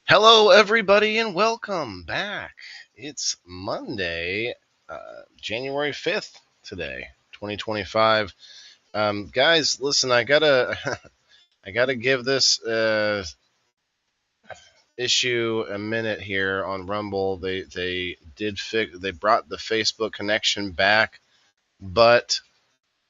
Hello, everybody, and welcome back. It's Monday, January 5th today, 2025. Guys, listen, I gotta, I gotta give this issue a minute here on Rumble. They brought the Facebook connection back, but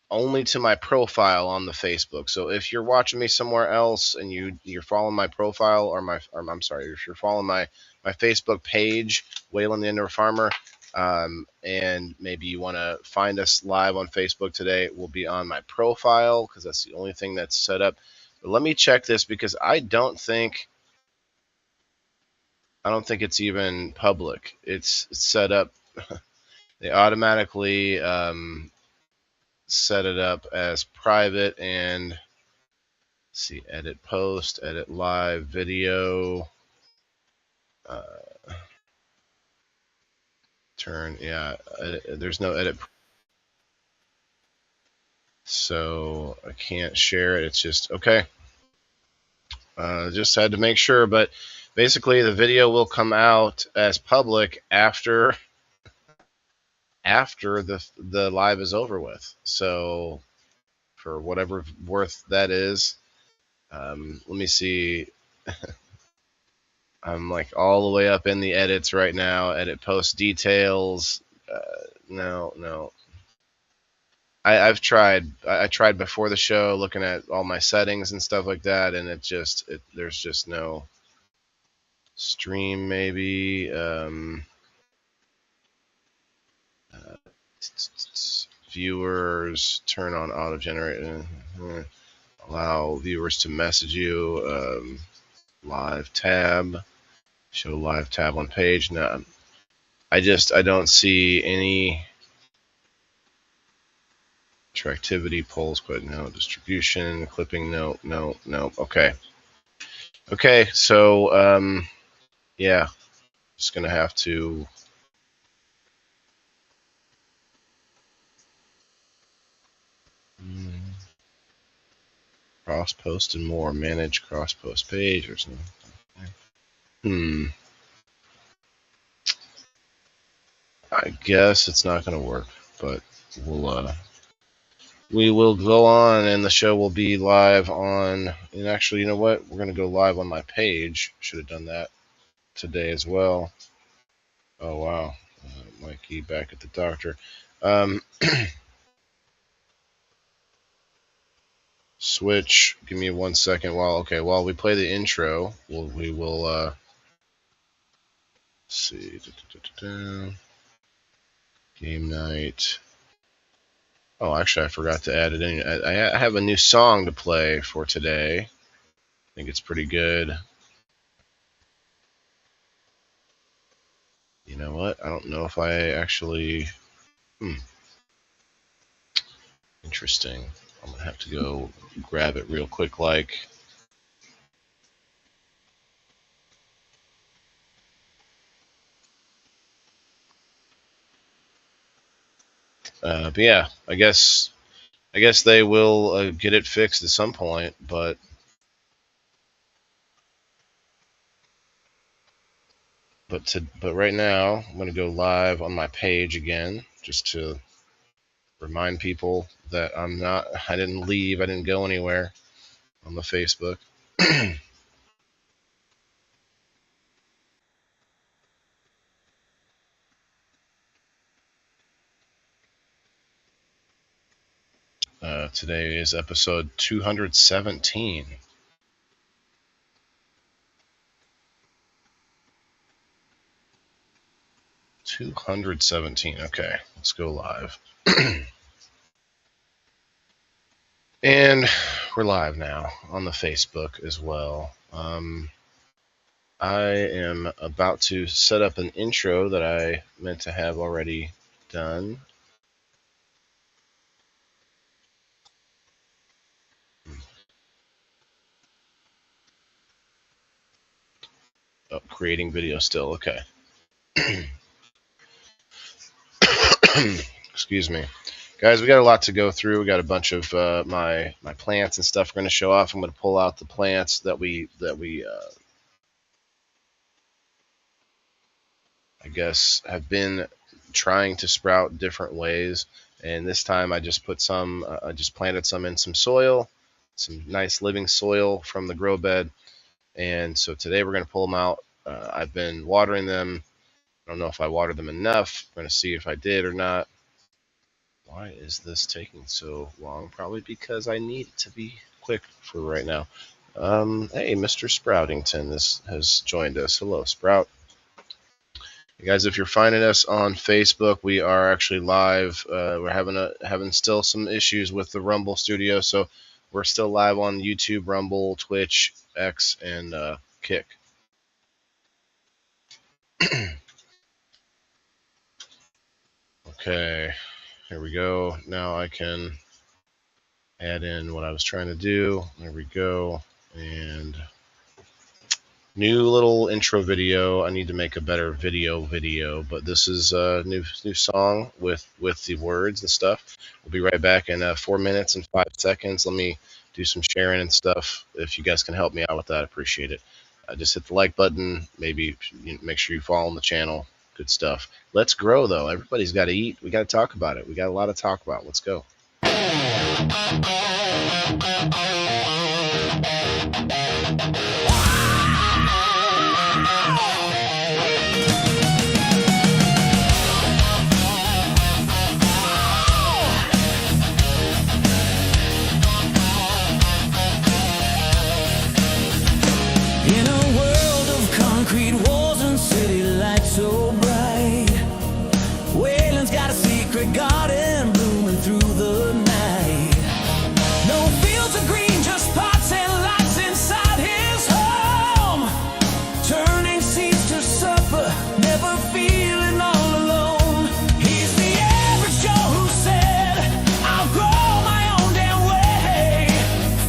only to my profile on the Facebook. So if you're watching me somewhere else and you're following my profile or I'm sorry, if you're following my Facebook page, Waylon the Indoor Farmer, and maybe you want to find us live on Facebook today, it will be on my profile because that's the only thing that's set up. But let me check this because I don't think it's even public. It's set up. They automatically set it up as private and see, edit post, edit live video, uh, there's no edit, so I can't share it. It's just okay. Just had to make sure, but basically the video will come out as public after the live is over with. So for whatever worth that is, let me see. I'm like all the way up in the edits right now. Edit post details. No. I've tried. I tried before the show, looking at all my settings and stuff like that, and there's just no stream. Maybe uh, viewers turn on auto generate. Allow viewers to message you. Live tab. Show live tab on page. No, I don't see any interactivity, polls, quite no, distribution, clipping, no. Okay, so yeah, just gonna have to cross post and more. Manage cross post page or something. I guess it's not gonna work, but we will go on, and the show will be live on. And actually, you know what? We're gonna go live on my page. Should have done that today as well. Oh wow, Mikey back at the doctor. Switch. Give me 1 second while we play the intro. We will see. Game night. Oh, actually, I forgot to add it in. I have a new song to play for today. I think it's pretty good. You know what? I don't know if I actually. Interesting. I'm gonna have to go grab it real quick, like. But yeah, I guess they will get it fixed at some point, but right now I'm going to go live on my page again just to remind people that I didn't leave, I didn't go anywhere on the Facebook. Today is episode 217. Okay, let's go live. And we're live now on the Facebook as well. I am about to set up an intro that I meant to have already done. Oh, creating video still. Okay. Excuse me. Guys, we got a lot to go through. We got a bunch of my plants and stuff we're going to show off. I'm going to pull out the plants that we I guess, have been trying to sprout different ways. And this time I just put some, I just planted some in some soil, some nice living soil from the grow bed. And so today we're going to pull them out. I've been watering them. I don't know if I watered them enough. I'm going to see if I did or not. Why is this taking so long? Probably because I need it to be quick for right now. Hey, Mr. Sproutington has joined us. Hello, Sprout. Hey guys, if you're finding us on Facebook, we are actually live. We're having still some issues with the Rumble Studio, so we're still live on YouTube, Rumble, Twitch, X, and Kick. Okay, here we go. Now I can add in what I was trying to do. There we go. And new little intro video. I need to make a better video, but this is a new song with the words and stuff. We'll be right back in 4 minutes and 5 seconds. Let me do some sharing and stuff. If you guys can help me out with that, I appreciate it. Just hit the like button. Maybe make sure you follow the channel. Good stuff. Let's grow, though. Everybody's got to eat. We got to talk about it. We got a lot to talk about. Let's go. In a world of concrete walls and city lights so bright, Waylon's got a secret garden blooming through the night. No fields of green, just pots and lights inside his home, turning seeds to supper, never feeling all alone. He's the average Joe who said, I'll grow my own damn way,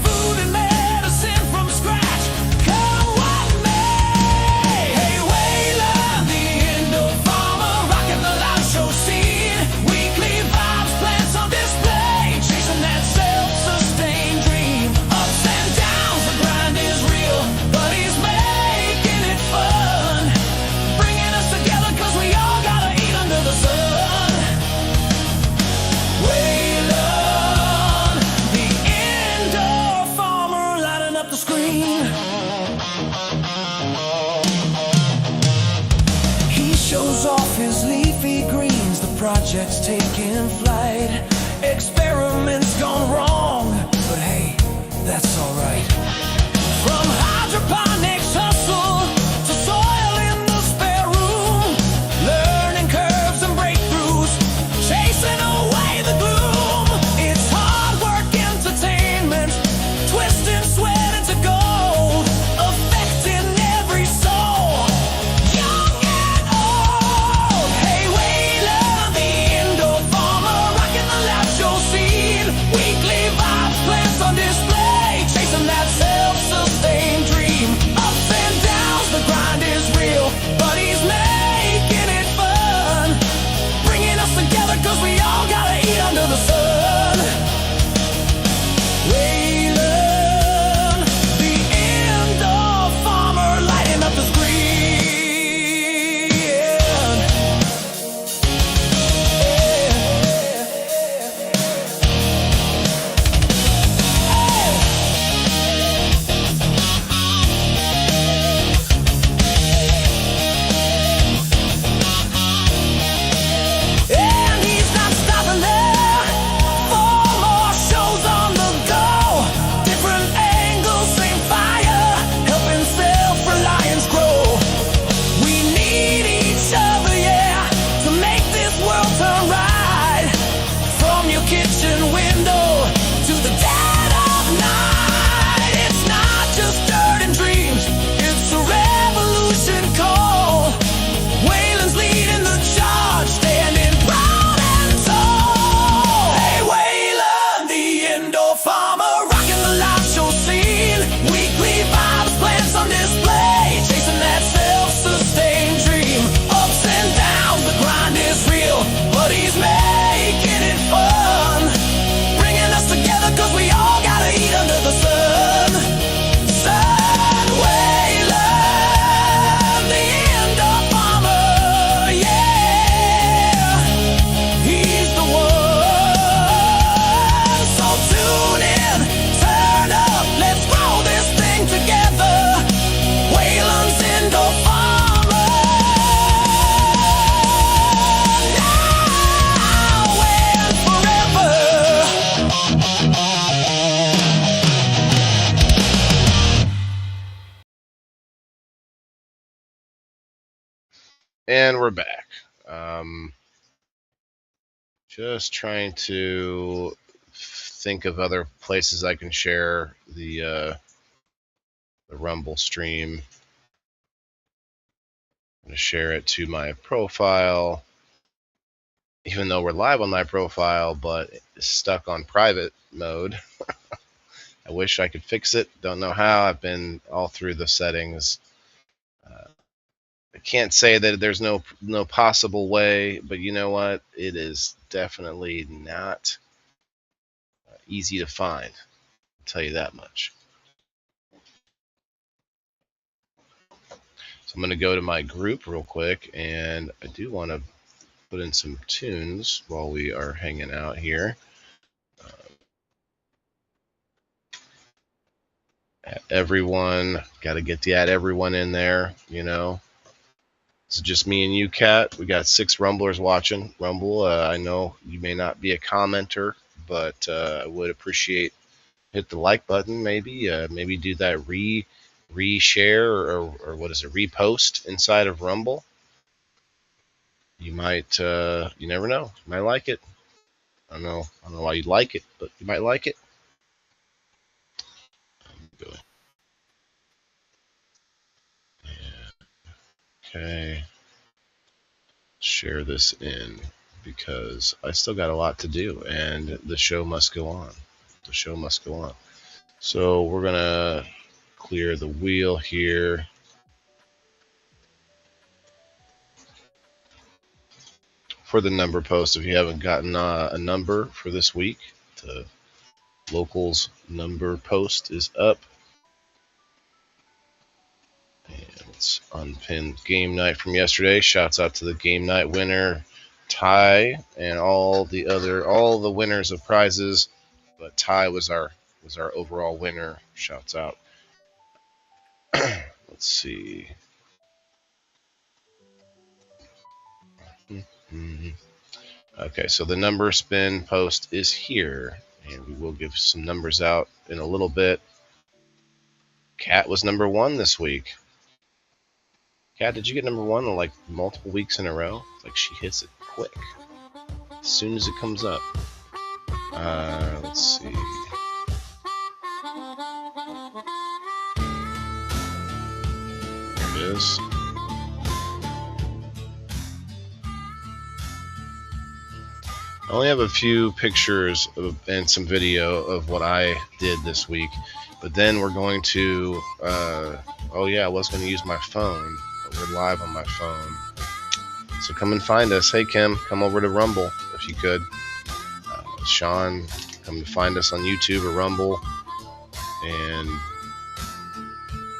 food and medicine from scratch, come what may. Hey Waylon, the indoor farmer, rocking the live show scene, weekly vibes, plants on display, chasing that self-sustained dream. Ups and downs, the grind is real, but he's making it fun, bringing us together cause we all gotta eat under the sun. Waylon, the indoor farmer, lighting up the screen. He shows off his leafy greens, the project's taking flight. Experiments gone wrong, but hey, that's alright. From hydroponics hustle to soil in the spare room, learning curves and breakthroughs, chasing away the gloom. It's hard work entertainment, twisting sweat into gold, affecting every soul, young and old. Hey Waylon, the indoor farmer, rocking the live show scene, weekly vibes, plants on display, chasing that And we're back. Just trying to think of other places I can share the Rumble stream. I'm going to share it to my profile, even though we're live on my profile, but it's stuck on private mode. I wish I could fix it. Don't know how. I've been all through the settings. I can't say that there's no possible way, but you know what? It is definitely not easy to find. I'll tell you that much. So I'm going to go to my group real quick, and I do want to put in some tunes while we are hanging out here. At everyone, got to get the at everyone in there, you know. It's just me and you, Kat. We got 6 Rumblers watching. Rumble, I know you may not be a commenter, but I would appreciate hit the like button, maybe do that re-share or what is it, repost inside of Rumble. You might, you never know, you might like it. I don't know why you'd like it, but you might like it. Okay, share this in because I still got a lot to do and the show must go on. The show must go on. So we're gonna clear the wheel here. For the number post, if you haven't gotten a number for this week, the locals number post is up. And it's unpinned game night from yesterday. Shouts out to the game night winner, Ty, and all the winners of prizes. But Ty was our overall winner. Shouts out. Let's see. Okay, so the number spin post is here, and we will give some numbers out in a little bit. Kat was number 1 this week. Kat, did you get number 1 like multiple weeks in a row? Like she hits it quick as soon as it comes up. Let's see. There it is. I only have a few pictures and some video of what I did this week, but then we're going to, oh yeah, I was going to use my phone, but we're live on my phone. So come and find us. Hey Kim, come over to Rumble if you could. Sean, come to find us on YouTube or Rumble. And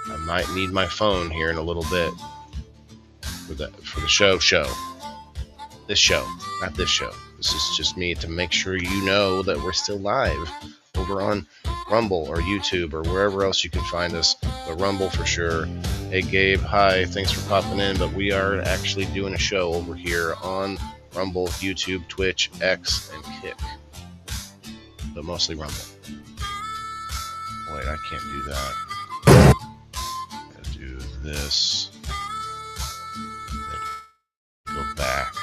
I might need my phone here in a little bit for the show. This show, not this show. This is just me to make sure you know that we're still live over on Rumble or YouTube or wherever else you can find us. But Rumble for sure. Hey Gabe, hi, thanks for popping in. But we are actually doing a show over here on Rumble, YouTube, Twitch, X, and Kick. But mostly Rumble. Wait, I can't do that. I gotta do this. Then go back.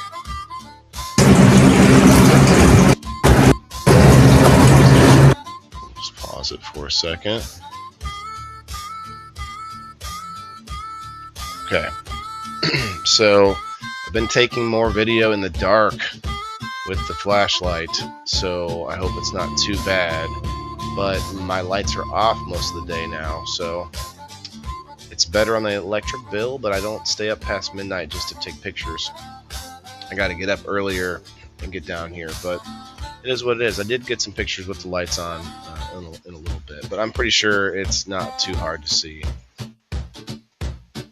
Just pause it for a second. Okay. So I've been taking more video in the dark with the flashlight, so I hope it's not too bad. But my lights are off most of the day now, so it's better on the electric bill, but I don't stay up past midnight just to take pictures. I got to get up earlier and get down here, but it is what it is. I did get some pictures with the lights on in a little bit, but I'm pretty sure it's not too hard to see.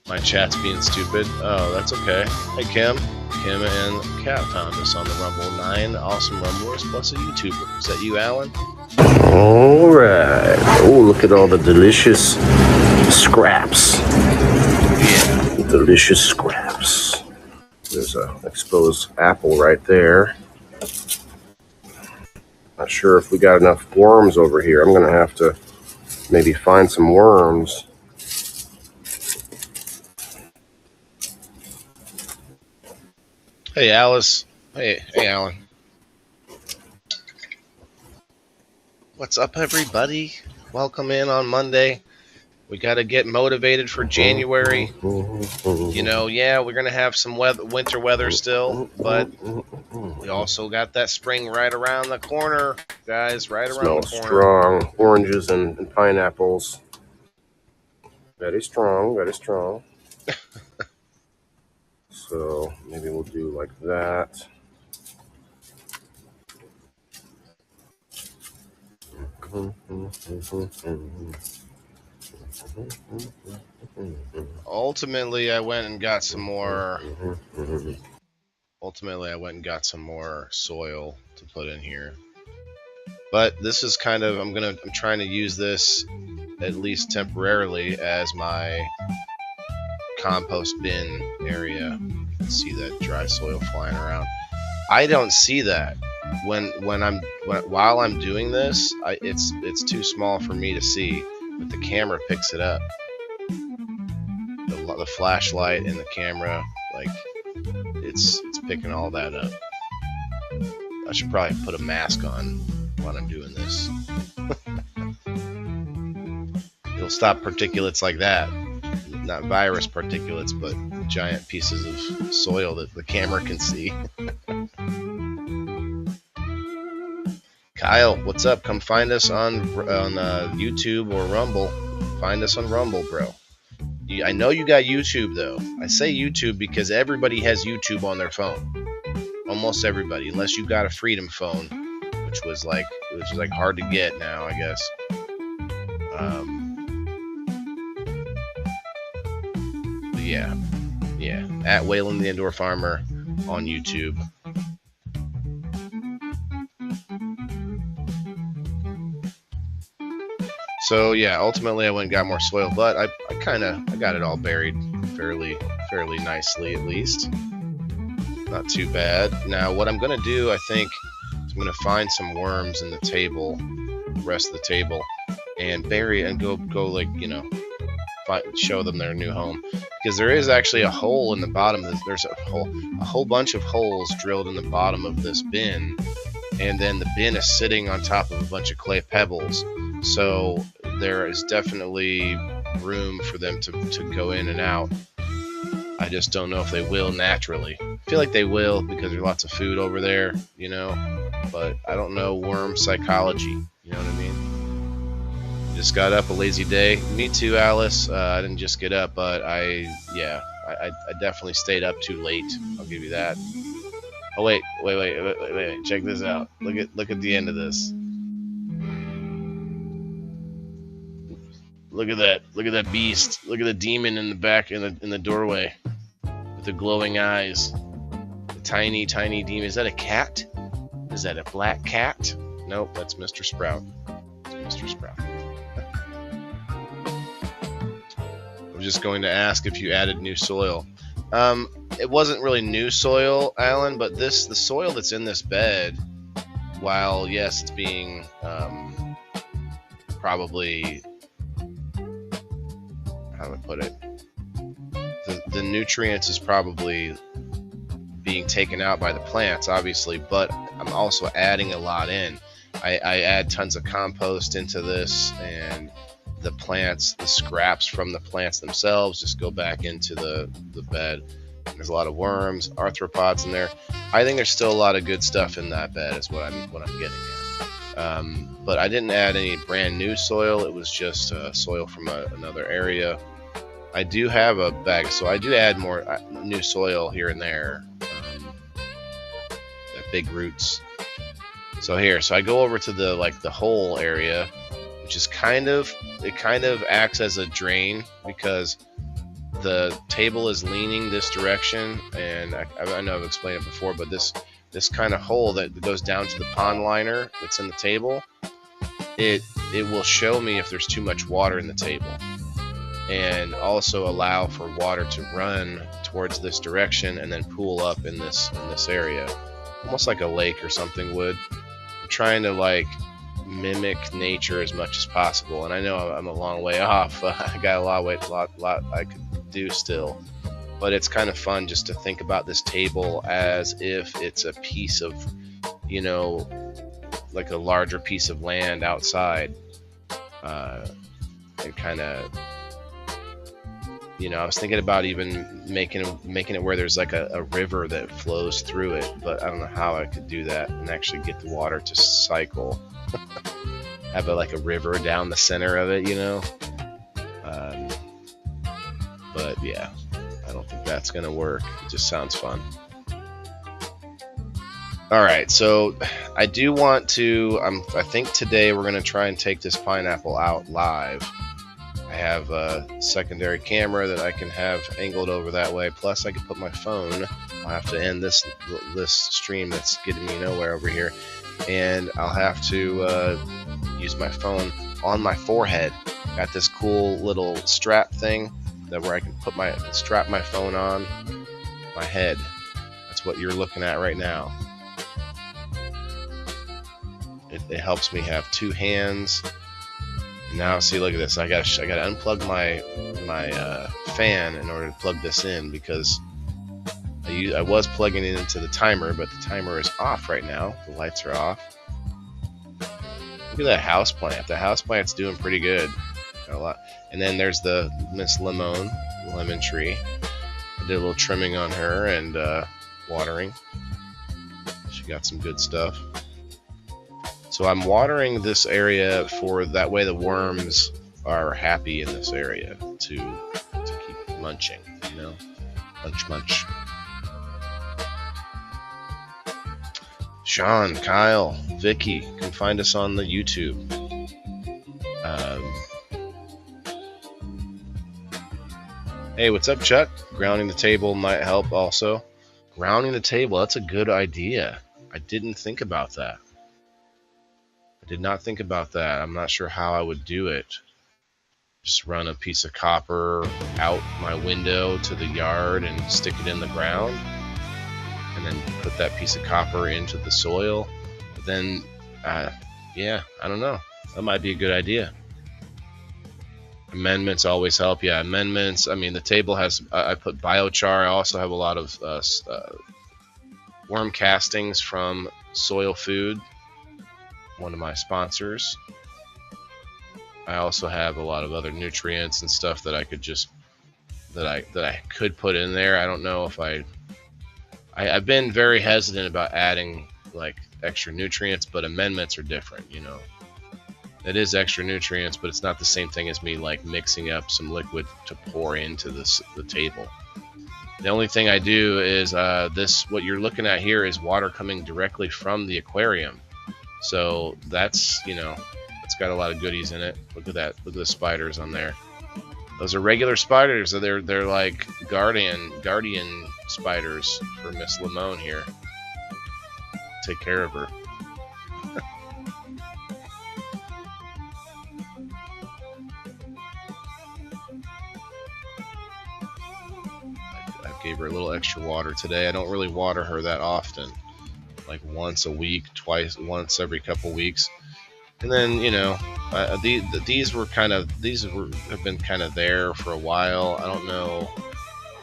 My chat's being stupid. Oh, that's okay. Hey, Kim. Kim and Kat found us on the Rumble. 9 awesome Rumblers plus a YouTuber. Is that you, Alan? All right. Oh, look at all the delicious scraps. Yeah, delicious scraps. There's an exposed apple right there. Not sure if we got enough worms over here. I'm going to have to maybe find some worms. Hey, Alice. Hey, Alan. What's up, everybody? Welcome in on Monday. We got to get motivated for January. You know, yeah, we're going to have some winter weather still, but we also got that spring right around the corner, guys, right around the corner. Strong. Oranges and pineapples. Very strong, very strong. So maybe we'll do like that. Ultimately, I went and got some more. Ultimately, I went and got some more soil to put in here. But this is kind of, I'm trying to use this at least temporarily as my compost bin area. You can see that dry soil flying around. I don't see that while I'm doing this. It's too small for me to see, but the camera picks it up. The flashlight and the camera, like it's picking all that up. I should probably put a mask on while I'm doing this. It'll stop particulates like that. Not virus particulates, but giant pieces of soil that the camera can see. Kyle, what's up? Come find us on YouTube or Rumble. Find us on Rumble, bro. I know you got YouTube, though. I say YouTube because everybody has YouTube on their phone. Almost everybody, unless you got a Freedom phone, which was like hard to get now, I guess. But yeah, at Waylon the Indoor Farmer on YouTube. So yeah, ultimately I went and got more soil, but I got it all buried fairly nicely, at least. Not too bad. Now what I'm gonna do, I think, is I'm gonna find some worms in the table, the rest of the table, and bury it and go like, you know, show them their new home. Because there is actually a hole in the bottom. There's a whole bunch of holes drilled in the bottom of this bin, and then the bin is sitting on top of a bunch of clay pebbles. So there is definitely room for them to go in and out. I just don't know if they will naturally. I feel like they will because there's lots of food over there, you know, but I don't know worm psychology, you know what I mean? Just got up, a lazy day. Me too, Alice. I didn't just get up, but I definitely stayed up too late. I'll give you that. Oh wait. Check this out. Look at the end of this. Look at that. Look at that beast. Look at the demon in the back in the doorway with the glowing eyes. The tiny demon. Is that a cat? Is that a black cat? Nope, that's Mr. Sprout. It's Mr. Sprout. I was just going to ask if you added new soil. It wasn't really new soil, Alan, but the soil that's in this bed, while yes, it's being probably, how do I put it? The nutrients is probably being taken out by the plants, obviously, but I'm also adding a lot in. I add tons of compost into this, and the plants, the scraps from the plants themselves just go back into the bed. There's a lot of worms, arthropods in there. I think there's still a lot of good stuff in that bed is what I'm getting at. But I didn't add any brand new soil. It was just soil from another area. I do have a bag, so I do add more new soil here and there. Big roots. So I go over to the hole area, which is kind of acts as a drain because the table is leaning this direction, and I know I've explained it before, but this kind of hole that goes down to the pond liner that's in the table, it will show me if there's too much water in the table, and also allow for water to run towards this direction and then pool up in this area, almost like a lake or something would. I'm trying to like mimic nature as much as possible, and I know I'm a long way off. I got a lot I could do still, but it's kind of fun just to think about this table as if it's a piece of, you know, like a larger piece of land outside. And kind of, you know, I was thinking about even making it where there's like a river that flows through it, but I don't know how I could do that and actually get the water to cycle. Have like a river down the center of it, you know. But yeah, I don't think that's gonna work. It just sounds fun. All right, so I do want to. I think today we're gonna try and take this pineapple out live. I have a secondary camera that I can have angled over that way. Plus, I can put my phone. I'll have to end this stream that's getting me nowhere over here, and I'll have to use my phone on my forehead. Got this cool little strap thing where I can strap my phone on my head. That's what you're looking at right now. It helps me have two hands. Now see, look at this. I gotta unplug my fan in order to plug this in, because I was plugging it into the timer, but the timer is off right now. The lights are off. Look at that houseplant. The houseplant's doing pretty good. Got a lot. And then there's the Miss lemon tree. I did a little trimming on her and watering. She got some good stuff. So I'm watering this area for that way the worms are happy in this area to keep munching, you know, munch. Sean, Kyle, Vicky can find us on the YouTube. Hey, what's up, Chuck? Grounding the table might help also. Grounding the table, that's a good idea. I didn't think about that. I did not think about that. I'm not sure how I would do it. Just run a piece of copper out my window to the yard and stick it in the ground, and then put that piece of copper into the soil. But then, yeah, I don't know. That might be a good idea. Amendments always help. Yeah, amendments. I mean, the table has, I put biochar. I also have a lot of worm castings from Soil Food, one of my sponsors. I also have a lot of other nutrients and stuff that I could just that I could put in there. I don't know if I've been very hesitant about adding like extra nutrients, but amendments are different, you know. It is extra nutrients, but it's not the same thing as me like mixing up some liquid to pour into the table. The only thing I do is what you're looking at here is water coming directly from the aquarium. So that's, you know, it's got a lot of goodies in it. Look at that. Look at the spiders on there. Those are regular spiders. So they're like guardian spiders for Miss Limone here. Take care of her. I gave her a little extra water today. I don't really water her that often. Like once a week, once every couple weeks. And then, you know, these have been kind of there for a while. I don't know.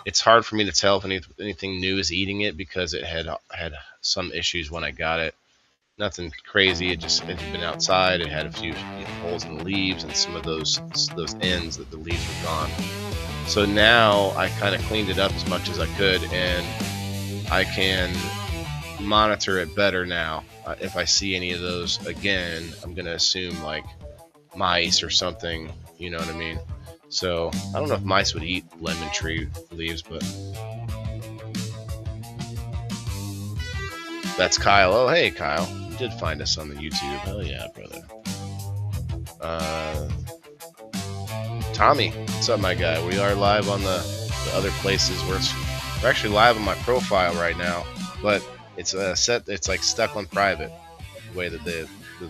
It's hard for me to tell if anything new is eating it, because it had some issues when I got it. Nothing crazy. It had been outside. It had a few holes in the leaves, and some of those ends that the leaves were gone. So now I kind of cleaned it up as much as I could, and I can monitor it better now. If I see any of those again, I'm gonna assume like mice or something, you know what I mean? So I don't know if mice would eat lemon tree leaves, but that's Kyle. Oh, hey Kyle, you did find us on the YouTube. Hell yeah, brother. Tommy, what's up, my guy? We are live on the other places. We're actually live on my profile right now, but it's it's like stuck on private, the way that the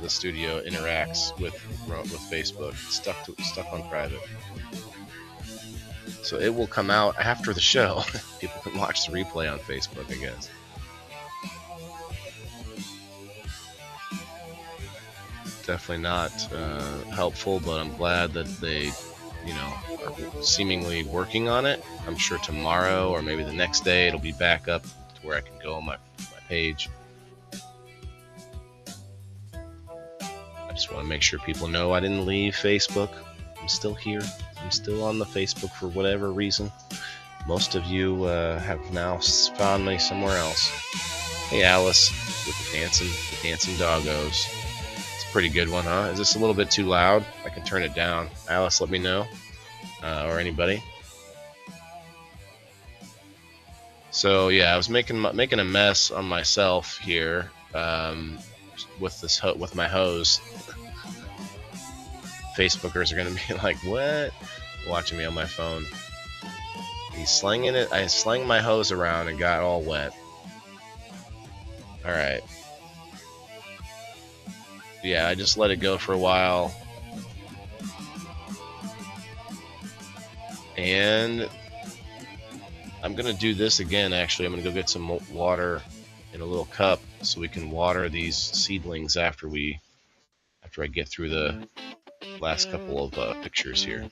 studio interacts with Facebook. Stuck on private. So it will come out after the show. People can watch the replay on Facebook, I guess. Definitely not helpful, but I'm glad that they you know, are seemingly working on it. I'm sure tomorrow or maybe the next day it'll be back up to where I can go on my page. I just want to make sure people know I didn't leave Facebook. I'm still here. I'm still on the Facebook for whatever reason. Most of you have now found me somewhere else. Hey, Alice with the dancing doggos. It's a pretty good one, huh? Is this a little bit too loud? I can turn it down. Alice, let me know, or anybody. So yeah, I was making a mess on myself here with my hose. Facebookers are gonna be like, "What?" Watching me on my phone. He's slinging it. I slung my hose around and got all wet. All right. Yeah, I just let it go for a while. And I'm going to do this again, actually. I'm going to go get some water in a little cup so we can water these seedlings after I get through the last couple of pictures here.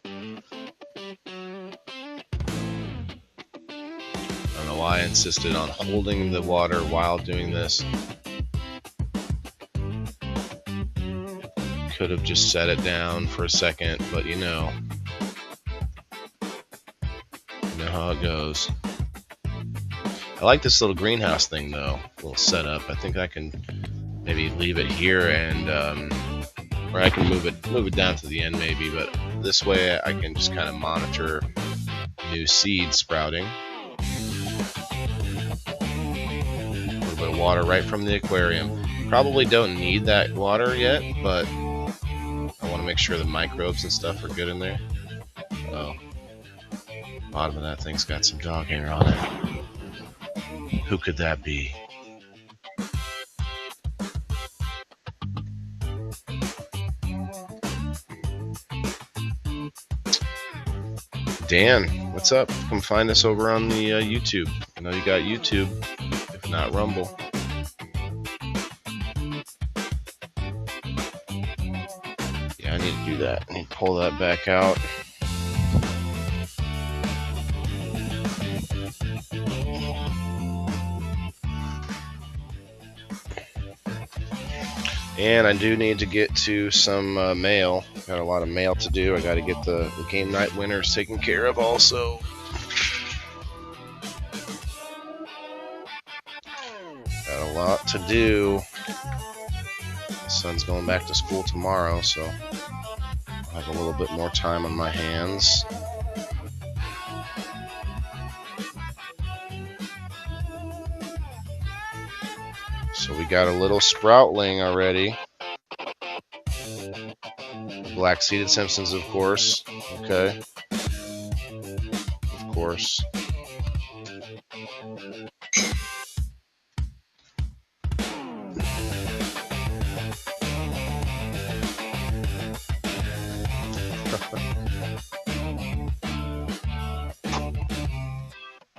I don't know why I insisted on holding the water while doing this. Could have just set it down for a second, but you know how it goes. I like this little greenhouse thing though, little setup. I think I can maybe leave it here and or I can move it down to the end maybe, but this way I can just kind of monitor new seeds sprouting. A little bit of water right from the aquarium. Probably don't need that water yet, but I want to make sure the microbes and stuff are good in there. Oh, bottom of that thing's got some dog hair on it. Who could that be? Dan, what's up? Come find us over on the YouTube. I know you got YouTube, if not Rumble. Yeah, I need to do that. I need to pull that back out. And I do need to get to some mail. Got a lot of mail to do. I got to get the game night winners taken care of also. Got a lot to do. The son's going back to school tomorrow, so I'll have a little bit more time on my hands. So we got a little sproutling already. Black-seeded Simpsons, of course. Okay. Of course.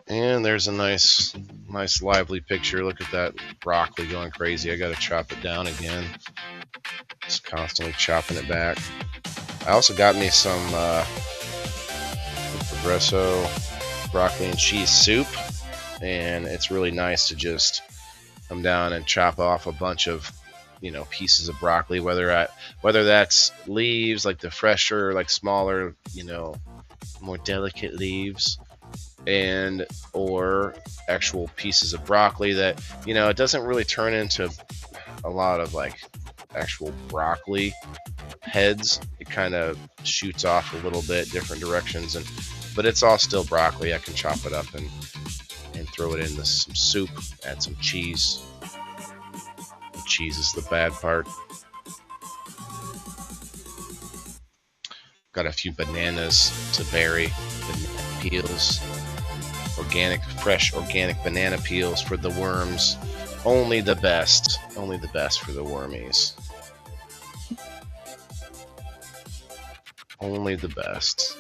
And there's a nice lively picture. Look at that broccoli going crazy. I gotta chop it down again. Just constantly chopping it back. I also got me some Progresso broccoli and cheese soup, and it's really nice to just come down and chop off a bunch of, you know, pieces of broccoli, whether that's leaves, like the fresher, like smaller, you know, more delicate leaves, and or actual pieces of broccoli that, you know, it doesn't really turn into a lot of like actual broccoli heads. It kind of shoots off a little bit different directions, but it's all still broccoli. I can chop it up and throw it into some soup, add some cheese. The cheese is the bad part. Got a few bananas to bury, banana peels, fresh organic banana peels for the worms. Only the best for the wormies. Only the best.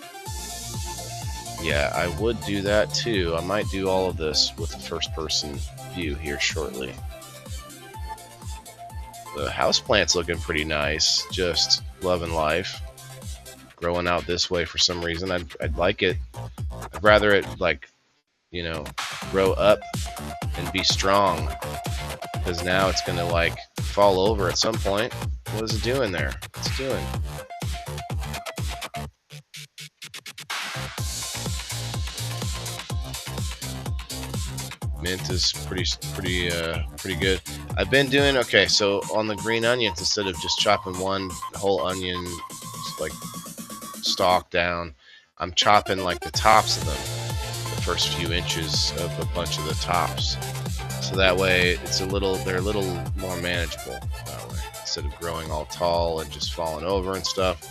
Yeah, I would do that too. I might do all of this with a first-person view here shortly. The houseplant's looking pretty nice. Just loving life. growing out this way for some reason. I'd like it. I'd rather it, like, you know, grow up and be strong, because now it's gonna like fall over at some point. What is it doing there? What's it doing? Mint is pretty good. I've been doing okay. So on the green onions, instead of just chopping one whole onion like stalk down, I'm chopping like the tops of them, the first few inches of a bunch of the tops. So that way they're a little more manageable that way, instead of growing all tall and just falling over and stuff.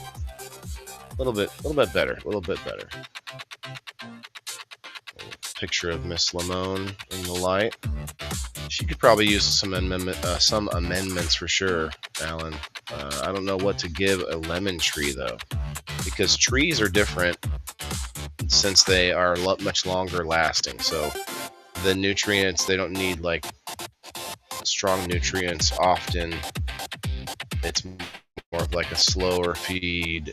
A little bit better. Picture of Miss Limone in the light. She could probably use some amendments for sure, Alan. I don't know what to give a lemon tree though, because trees are different since they are much longer lasting. So the nutrients, they don't need like strong nutrients often. It's more of like a slower feed,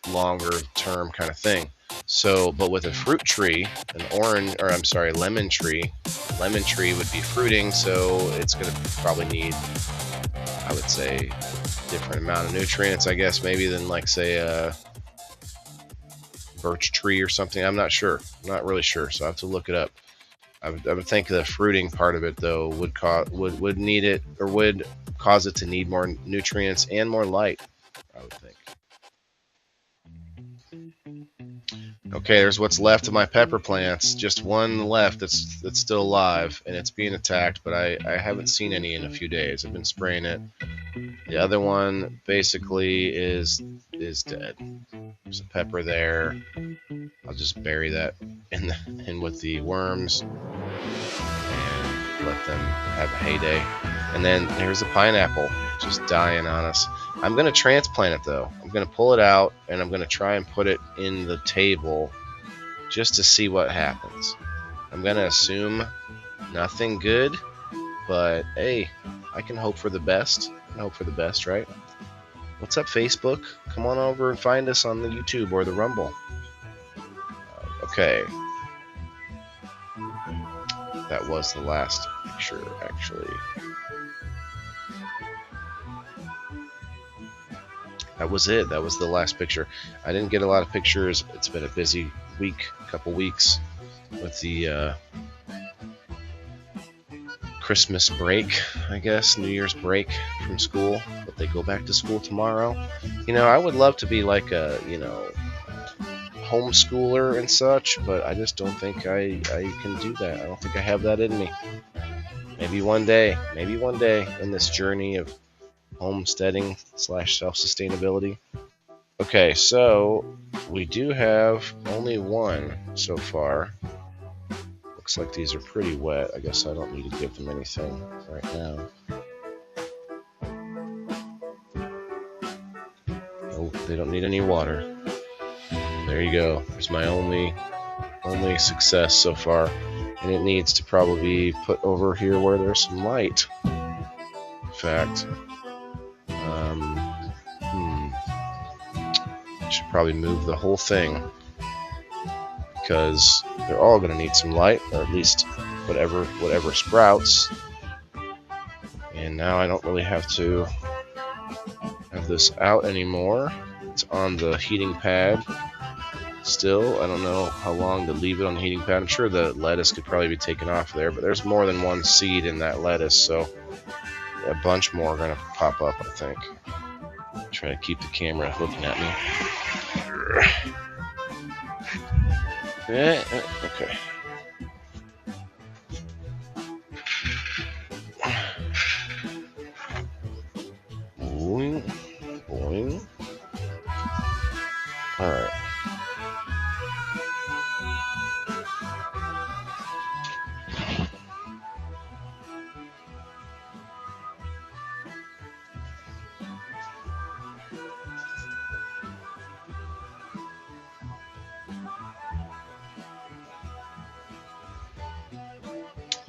longer term kind of thing. So, but with a fruit tree, lemon tree would be fruiting, so it's going to probably need, I would say, different amount of nutrients, I guess, maybe than like, say, a birch tree or something. I'm not sure. I'm not really sure, so I have to look it up. I would think the fruiting part of it, though, would need it, or would cause it to need more nutrients and more light, I would think. Okay, there's what's left of my pepper plants. Just one left that's still alive, and it's being attacked, but I haven't seen any in a few days. I've been spraying it. The other one basically is dead. There's a pepper there. I'll just bury that in with the worms and let them have a heyday. And then there's a pineapple just dying on us. I'm going to transplant it though. I'm going to pull it out and I'm going to try and put it in the table just to see what happens. I'm going to assume nothing good, but hey, I can hope for the best. I can hope for the best, right? What's up, Facebook? Come on over and find us on the YouTube or the Rumble. Okay. That was the last picture, actually. That was it. That was the last picture. I didn't get a lot of pictures. It's been a busy week, couple weeks with the Christmas break, I guess, New Year's break from school, but they go back to school tomorrow. You know, I would love to be like a, homeschooler and such, but I just don't think I can do that. I don't think I have that in me. Maybe one day in this journey of homesteading / self-sustainability. Okay, so we do have only one so far. Looks like these are pretty wet. I guess I don't need to give them anything right now. Oh, they don't need any water. There you go. There's my only success so far. And it needs to probably be put over here where there's some light. In fact, I should probably move the whole thing, because they're all going to need some light, or at least whatever sprouts. And now I don't really have to have this out anymore. It's on the heating pad still. I don't know how long to leave it on the heating pad. I'm sure the lettuce could probably be taken off there, but there's more than one seed in that lettuce, so a bunch more are going to pop up, I think. Try to keep the camera looking at me. Okay. Boing, boing. All right.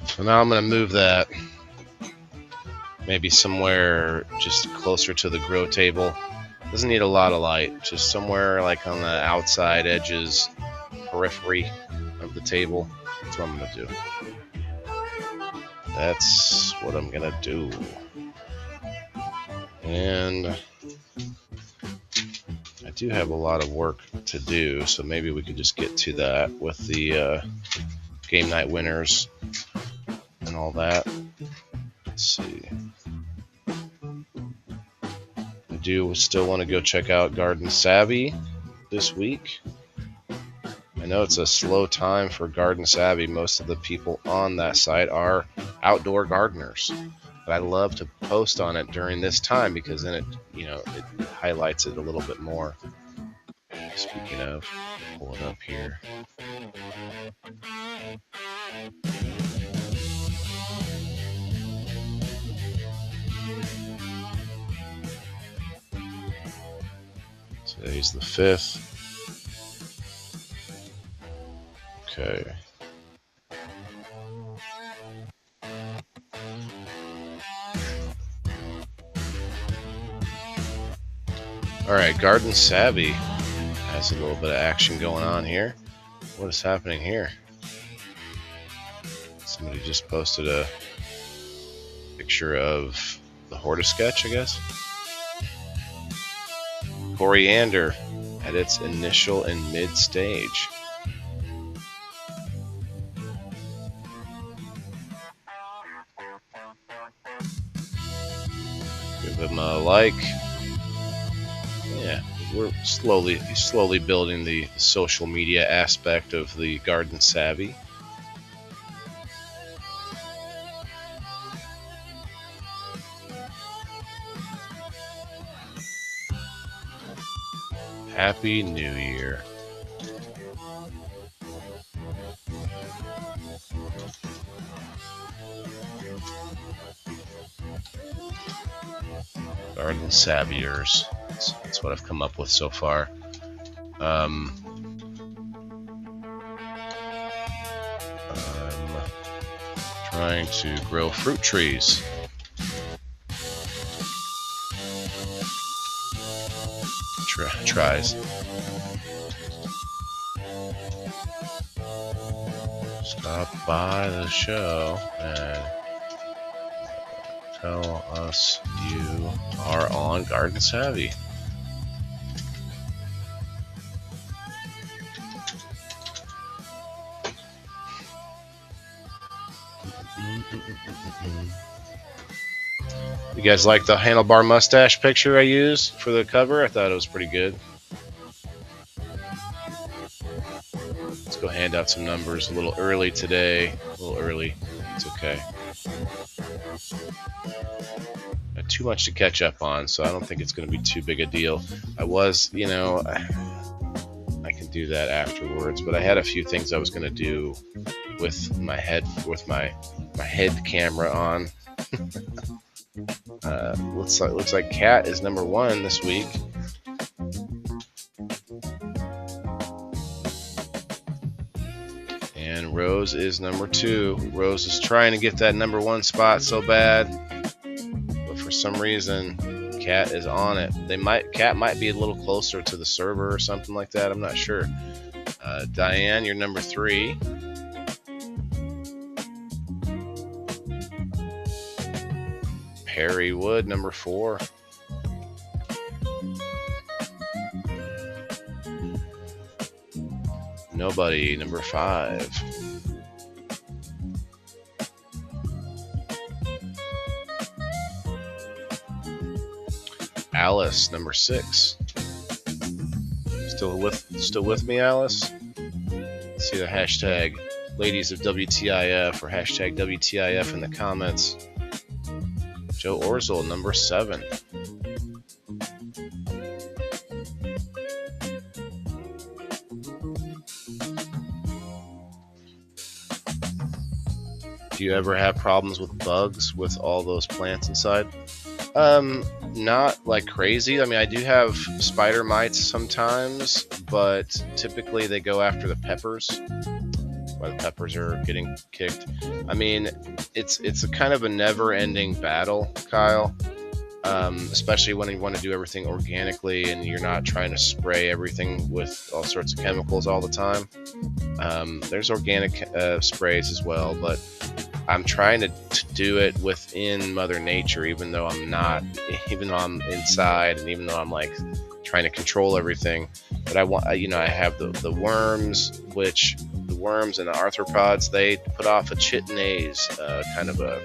So now I'm going to move that maybe somewhere just closer to the grow table. Doesn't need a lot of light, just somewhere like on the outside edges, periphery of the table. That's what I'm gonna do. That's what I'm gonna do. And I do have a lot of work to do, so maybe we could just get to that with the game night winners and all that. Let's see. I do still want to go check out Garden Savvy this week. I know it's a slow time for Garden Savvy. Most of the people on that site are outdoor gardeners. But I love to post on it during this time because then it highlights it a little bit more. Speaking of, pull it up here. Today's the 5th. Okay. All right, Garden Savvy has a little bit of action going on here. What is happening here? Somebody just posted a picture of the Horta sketch, I guess. Coriander at its initial and mid stage. Give him a like. Yeah, we're slowly building the social media aspect of the Garden Savvy. Happy New Year. Garden Savviers. That's what I've come up with so far. I'm trying to grow fruit trees. Tries. Stop by the show and tell us you are on Garden Savvy. You guys like the handlebar mustache picture I used for the cover? I thought it was pretty good. Let's go hand out some numbers a little early today. A little early. It's okay. Got too much to catch up on, so I don't think it's going to be too big a deal. I can do that afterwards, but I had a few things I was going to do with my head camera on. Looks like Cat is number 1 this week. And Rose is number 2. Rose is trying to get that number 1 spot so bad, but for some reason Cat is on it. Cat might be a little closer to the server or something like that. I'm not sure. Diane, you're number 3. Harry Wood, number 4. Nobody, number 5. Alice, number 6. Still with me, Alice? Let's see the hashtag ladies of WTIF or hashtag WTIF in the comments. Joe Orzel, number 7. Do you ever have problems with bugs with all those plants inside? Not like crazy. I mean, I do have spider mites sometimes, but typically they go after the peppers. While the peppers are getting kicked. I mean, it's a kind of a never-ending battle, Kyle. especially when you want to do everything organically and you're not trying to spray everything with all sorts of chemicals all the time. There's organic sprays as well, but I'm trying to do it within Mother Nature, even though I'm inside, and even though I'm like trying to control everything. But I want, I have the worms, which the worms and the arthropods, they put off a chitinase, kind of a,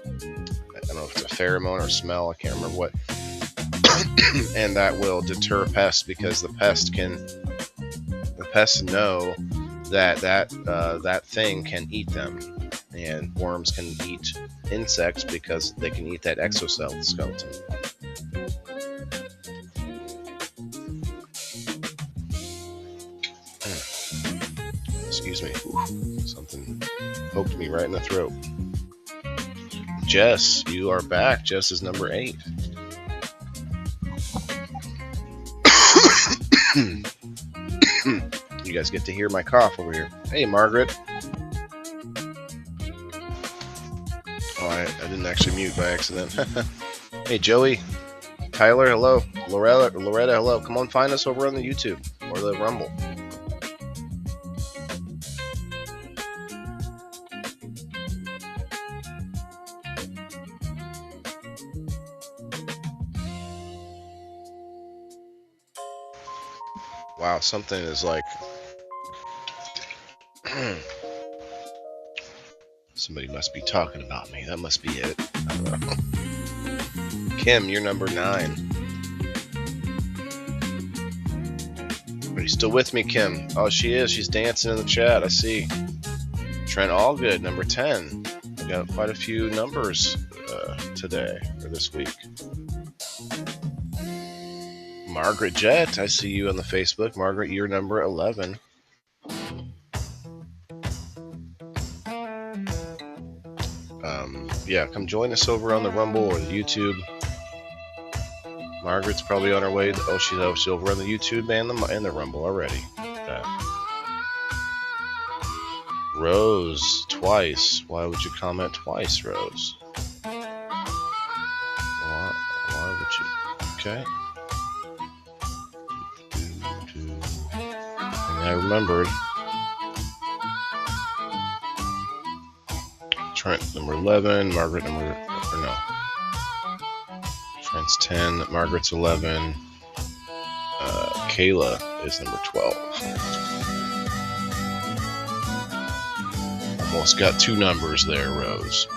I don't know if it's a pheromone or smell, I can't remember what, and that will deter pests, because the pests know that thing can eat them, and worms can eat insects because they can eat that exoskeleton. Excuse me. Ooh, something poked me right in the throat. Jess, you are back. Jess is number 8. You guys get to hear my cough over here. Hey, Margaret. Oh, I didn't actually mute by accident. Hey, Joey. Tyler, hello. Loretta, hello. Come on, find us over on the YouTube or the Rumble. Wow, something is like... Somebody must be talking about me. That must be it. I don't know. Kim, you're number 9. Are you still with me, Kim? Oh, she is. She's dancing in the chat. I see. Trent Allgood, number 10. I got quite a few numbers today, or this week. Margaret Jett, I see you on the Facebook. Margaret, you're number 11. Yeah, come join us over on the Rumble or the YouTube. Margaret's probably on her way. She's over on the YouTube and the Rumble already. Rose, twice. Why would you comment twice, Rose? Why would you? Okay. And I remembered. Trent, number 11. Margaret, Trent's 10. Margaret's 11. Kayla is number 12. Almost got 2 numbers there, Rose.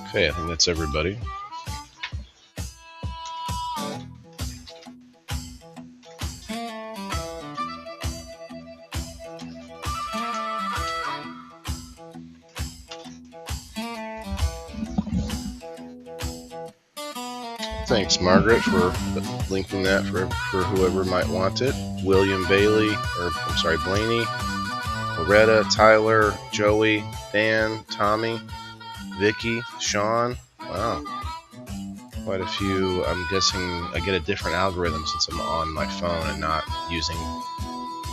Okay, I think that's everybody. Thanks, Margaret, for linking that for whoever might want it. William Blaney, Loretta, Tyler, Joey, Dan, Tommy, Vicky, Sean. Wow. Quite a few. I'm guessing I get a different algorithm since I'm on my phone and not using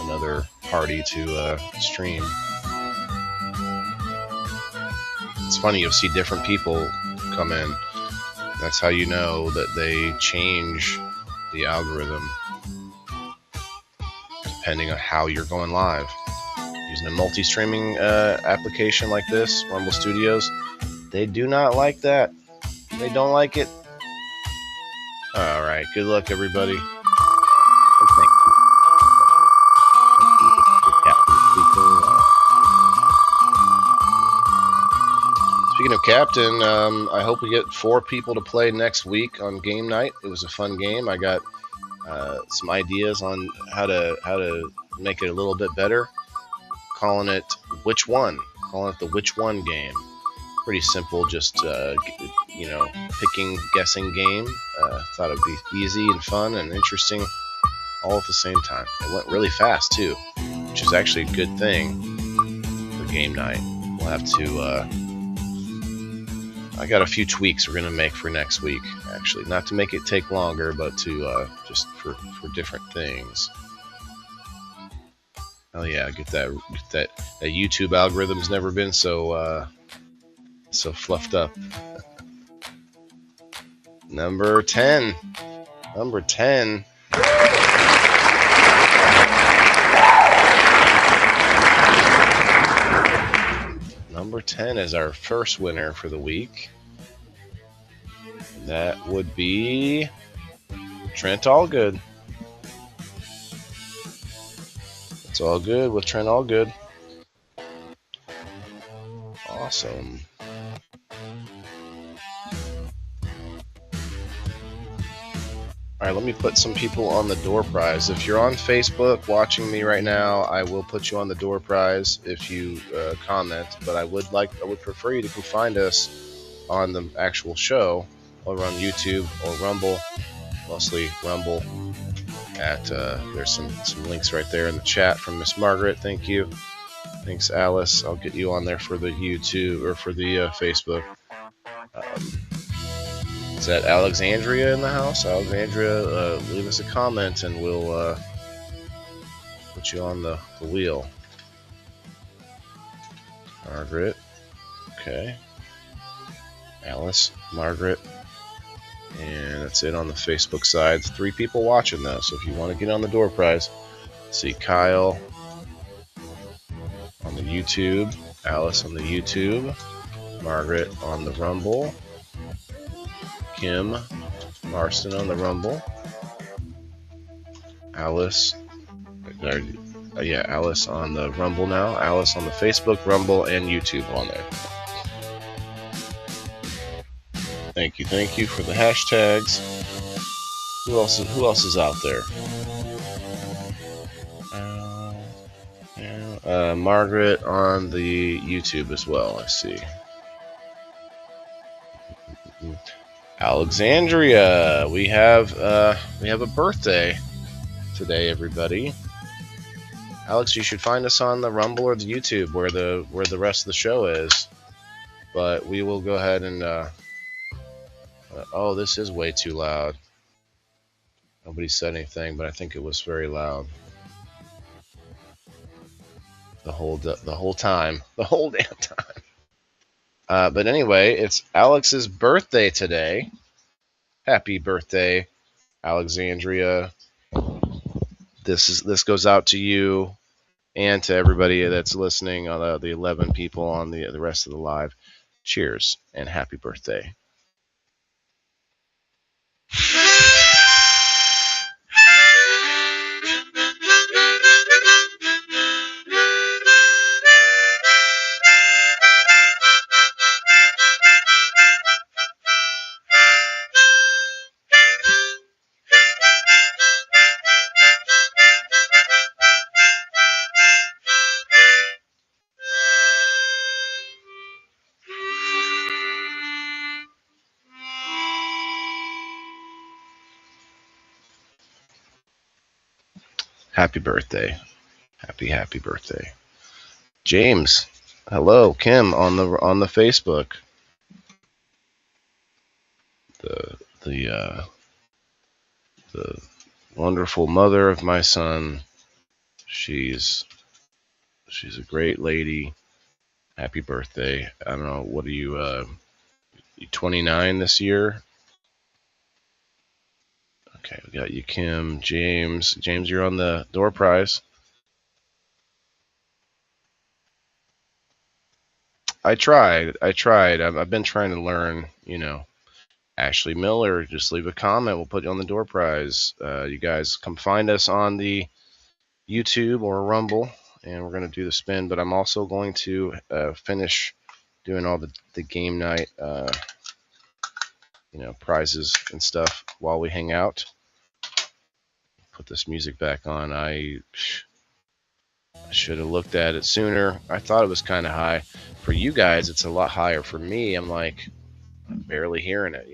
another party to stream. It's funny, you'll see different people come in. That's how you know that they change the algorithm depending on how you're going live. Using a multi-streaming application like this, Rumble Studios, they do not like that. They don't like it. All right, good luck, everybody. Speaking of Captain, I hope we get 4 people to play next week on game night. It was a fun game. I got some ideas on how to make it a little bit better. Calling it Which One? Calling it the Which One game. Pretty simple, just guessing game. Thought it'd be easy and fun and interesting all at the same time. It went really fast too, which is actually a good thing for game night. We'll have to. I got a few tweaks we're going to make for next week, actually. Not to make it take longer, but to just for different things. Oh yeah, get that YouTube algorithm's never been so So fluffed up. Number 10. Number 10. Number 10 is our first winner for the week. That would be Trent Allgood. It's all good with Trent Allgood. Awesome. All right, let me put some people on the door prize. If you're on Facebook watching me right now, I will put you on the door prize if you comment. But I would prefer you to come find us on the actual show over on YouTube or Rumble, mostly Rumble. There's some links right there in the chat from Miss Margaret. Thank you. Thanks, Alice. I'll get you on there for the YouTube or for the Facebook. Is that Alexandria in the house? Alexandria, leave us a comment and we'll put you on the wheel. Margaret. Okay. Alice, Margaret. And that's it on the Facebook side. 3 people watching though, so if you want to get on the door prize, see Kyle on the YouTube, Alice on the YouTube, Margaret on the Rumble, Kim Marston on the Rumble, Alice, Alice on the Rumble now, Alice on the Facebook, Rumble, and YouTube on there. Thank you for the hashtags. Who else is out there? Margaret on the YouTube as well. I see. Alexandria, we have a birthday today, everybody. Alex, you should find us on the Rumble or the YouTube where the rest of the show is. But we will go ahead and oh, this is way too loud. Nobody said anything, but I think it was very loud. The whole time, the whole damn time. But anyway, it's Alex's birthday today. Happy birthday, Alexandria. This goes out to you and to everybody that's listening, on the 11 people on the rest of the live. Cheers and happy birthday. Happy birthday. Happy birthday. James. Hello, Kim on the Facebook. The wonderful mother of my son. She's a great lady. Happy birthday. I don't know, what are you 29 this year? Okay, we got you, Kim, James. James, you're on the door prize. I tried. I've been trying to learn, Ashley Miller, just leave a comment. We'll put you on the door prize. You guys come find us on the YouTube or Rumble, and we're going to do the spin. But I'm also going to finish doing all the game night, prizes and stuff while we hang out. Put this music back on. I should have looked at it sooner. I thought it was kind of high. For you guys, it's a lot higher. For me, I'm barely hearing it,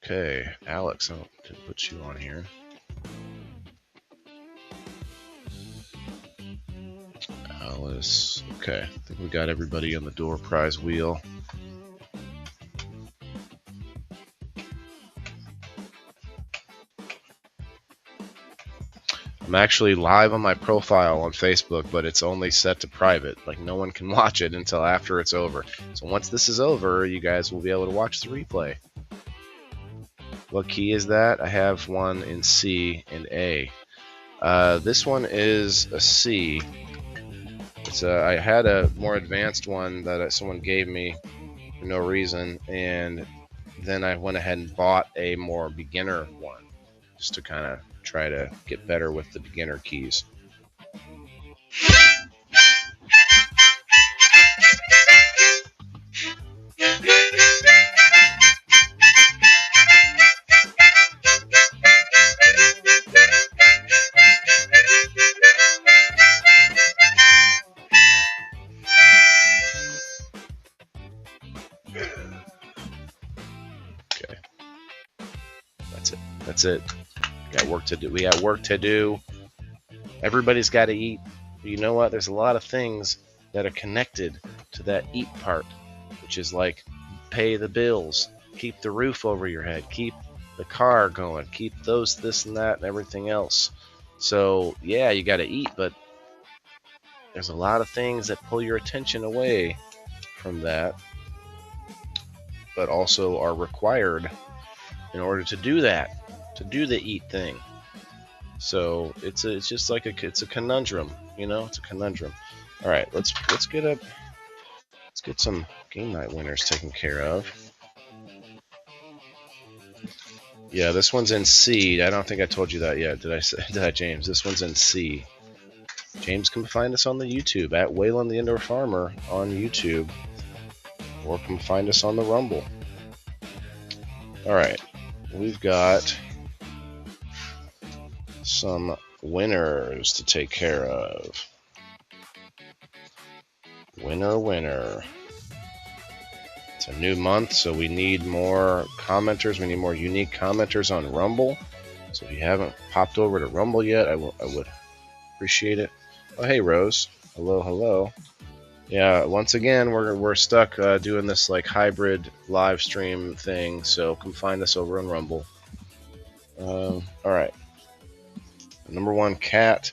Okay, Alex, I'll put you on here. Alice. Okay, I think we got everybody on the door prize wheel. I'm actually live on my profile on Facebook, but it's only set to private. Like, no one can watch it until after it's over. So once this is over, you guys will be able to watch the replay. What key is that? I have one in C and A. This one is a C. I had a more advanced one that someone gave me for no reason, and then I went ahead and bought a more beginner one just to kind of try to get better with the beginner keys. Okay, that's it. We got work to do. Everybody's got to eat. But you know what? There's a lot of things that are connected to that eat part, which is like pay the bills, keep the roof over your head, keep the car going, keep this and that and everything else. So yeah, you got to eat, but there's a lot of things that pull your attention away from that, but also are required in order to do that, to do the eat thing. So it's just like it's a conundrum, you know. It's a conundrum. All right, let's get some game night winners taken care of. Yeah, this one's in C. I don't think I told you that yet. Did I, James? This one's in C. James can find us on the YouTube at Waylon the Indoor Farmer on YouTube, or come find us on the Rumble. All right, we've got some winners to take care of. Winner. It's a new month, so we need more commenters. We need more unique commenters on Rumble. So if you haven't popped over to Rumble yet, I would appreciate it. Oh, hey, Rose. Hello. Yeah, once again, we're stuck doing this like hybrid live stream thing, so come find us over on Rumble. All right. Number one, Cat.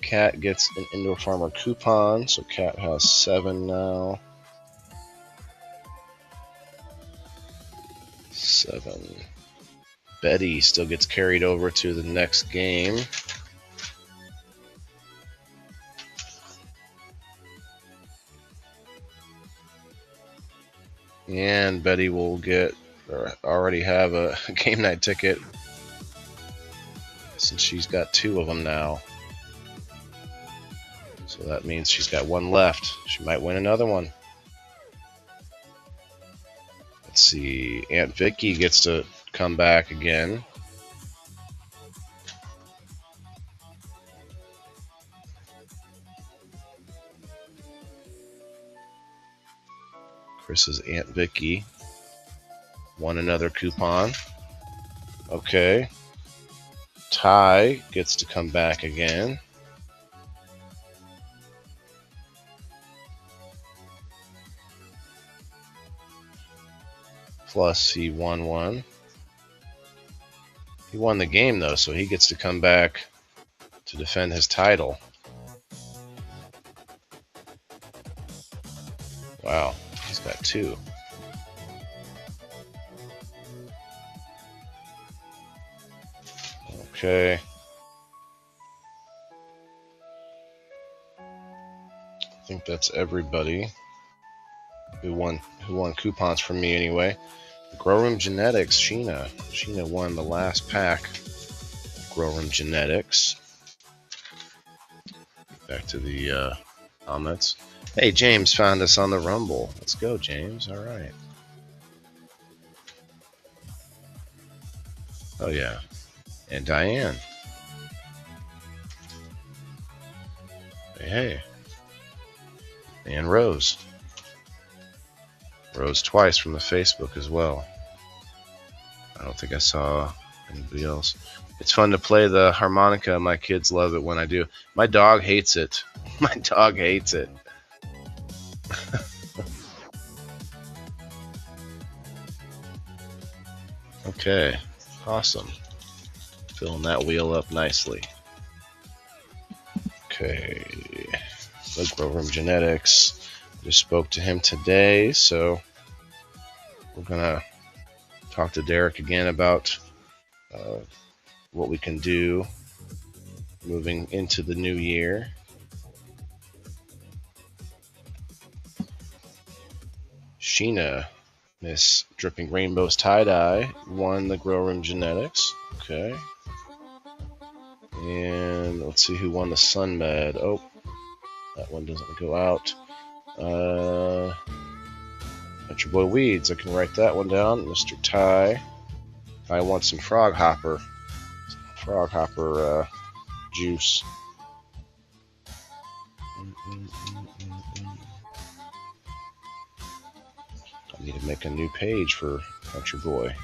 Cat gets an Indoor Farmer coupon, so Cat has 7 now. 7. Betty still gets carried over to the next game. And Betty will already have a game night ticket, since she's got 2 of them now. So that means she's got 1 left. She might win another one. Let's see. Aunt Vicky gets to come back again. Chris's Aunt Vicky won another coupon. Okay. Ty gets to come back again. Plus, he won 1. He won the game, though, so he gets to come back to defend his title. Wow, he's got 2. Okay. I think that's everybody who won coupons from me anyway. Grow Room Genetics, Sheena. Sheena won the last pack of Grow Room Genetics. Back to the comments. Hey, James found us on the Rumble. Let's go, James. All right. Oh, yeah. And Diane. Hey. And Rose. Rose twice from the Facebook as well. I don't think I saw anybody else. It's fun to play the harmonica. My kids love it when I do. My dog hates it. My dog hates it. Okay. Awesome. Filling that wheel up nicely. Okay. The Grow Room Genetics. Just spoke to him today, so we're gonna talk to Derek again about what we can do moving into the new year. Sheena, Miss Dripping Rainbows Tie-Dye, won the Grow Room Genetics. Okay. And let's see who won the Sunmed. Oh, that one doesn't go out. That's your boy Weeds. I can write that one down. Mr. Ty. I want some Frog Hopper juice. I need to make a new page for Country Boy.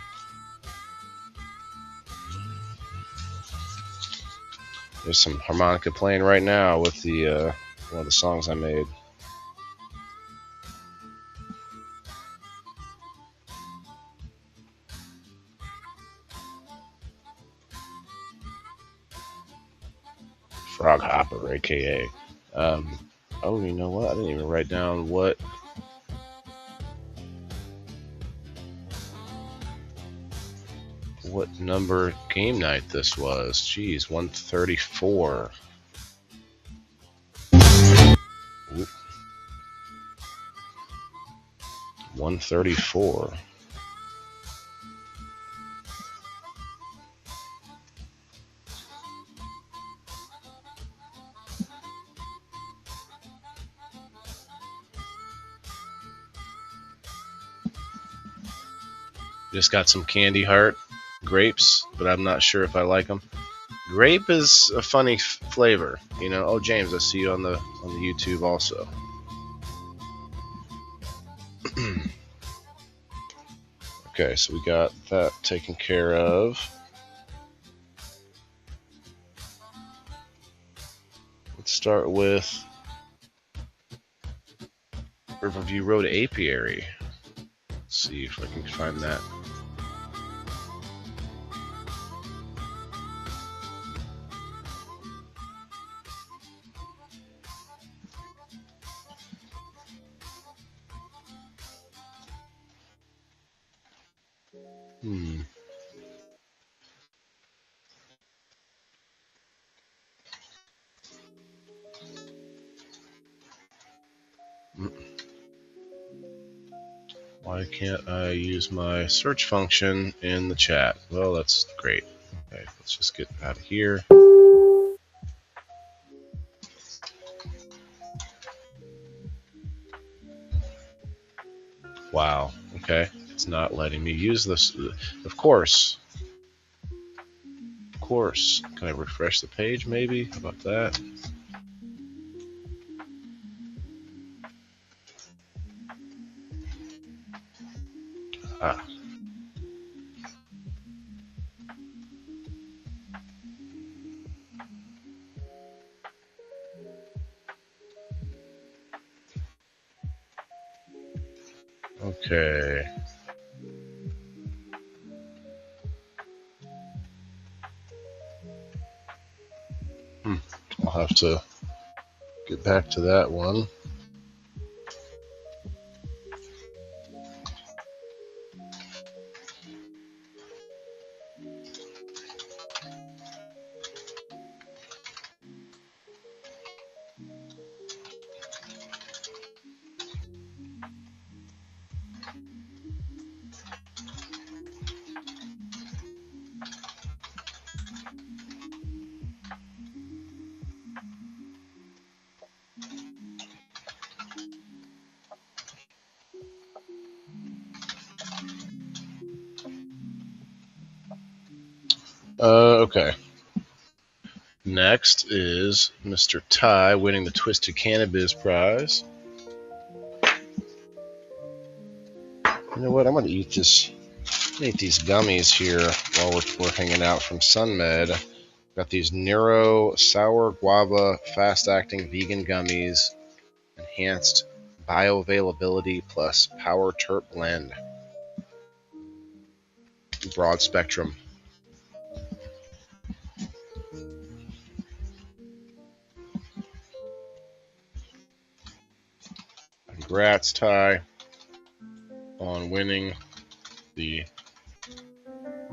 There's some harmonica playing right now with the one of the songs I made. Frog Hopper, aka. Oh, you know what? I didn't even write down what number game night this was. Jeez, 134. Oop. 134. Just got some Candy Heart grapes, but I'm not sure if I like them. Grape is a funny flavor, you know. Oh, James, I see you on the YouTube also. Okay, so we got that taken care of. Let's start with Riverview Road Apiary. Let's see if I can find that. Why can't I use my search function in the chat? Well, that's great. Okay, let's just get out of here. Wow, okay. It's not letting me use this. Of course. Of course. Can I refresh the page maybe? How about that? Ah. Okay. I'll have to get back to that one. Okay. Next is Mr. Ty winning the Twisted Cannabis Prize. You know what? I'm going to eat these gummies here while we're hanging out from SunMed. Got these Neuro Sour Guava Fast-Acting Vegan Gummies. Enhanced Bioavailability plus Power Terp Blend. Broad spectrum. Congrats, Ty, on winning the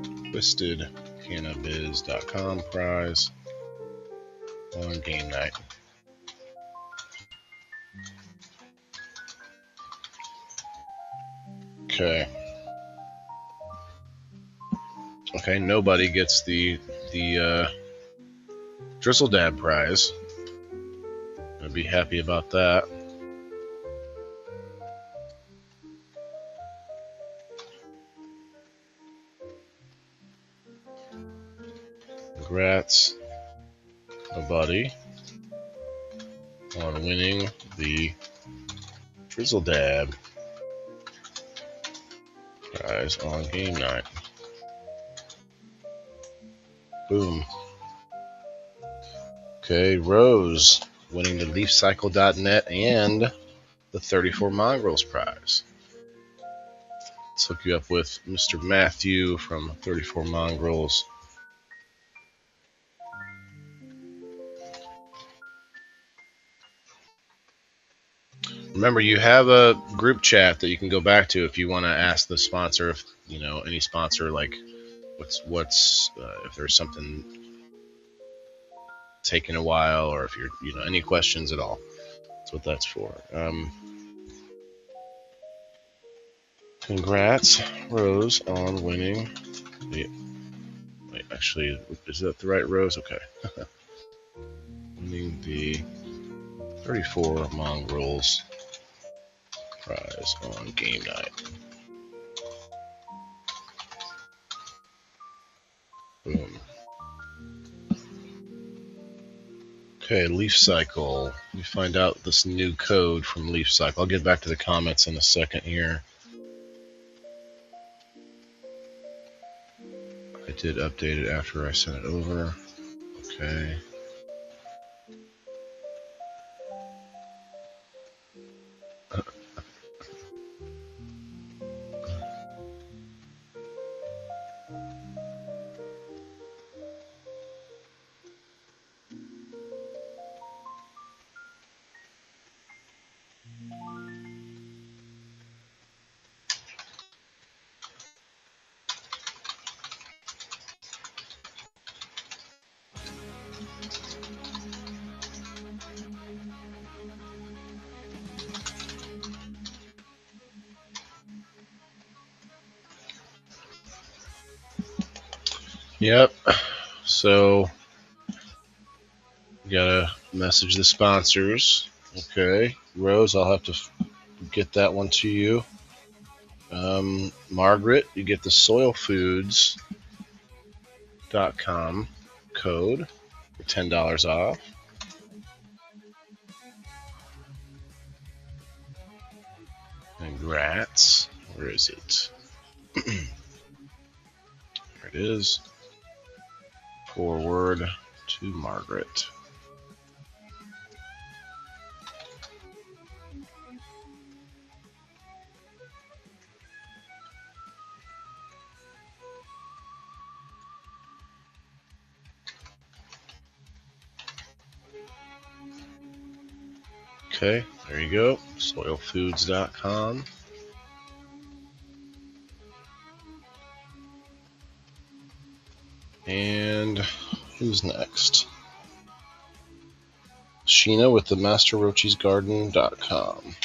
TwistedCannabiz.com prize on game night. Okay. Okay, nobody gets the Drizzle Dab prize. I'd be happy about that. Congrats, nobody, on winning the Drizzle Dab prize on game night. Boom. Okay, Rose winning the LeafCycle.net and the 34 Mongrels prize. Let's hook you up with Mr. Matthew from 34 Mongrels. Remember, you have a group chat that you can go back to if you want to ask the sponsor, if you know any sponsor, like what's if there's something taking a while, or if you're any questions at all. That's what that's for. Congrats, Rose, on winning the. Wait, actually, is that the right Rose? Okay. Winning the 34 Mongrels prize on game night. Boom. Okay, LeafCycle. Let me find out this new code from LeafCycle. I'll get back to the comments in a second here. I did update it after I sent it over. Okay. Yep. So, gotta message the sponsors. Okay, Rose, I'll have to get that one to you. Margaret, you get the soilfoods.com code for $10 off. Congrats. Where is it? There it is. Forward to Margaret. Okay, there you go. Soilfoods.com. And who's next? Sheena with the MasterRochiesGarden.com.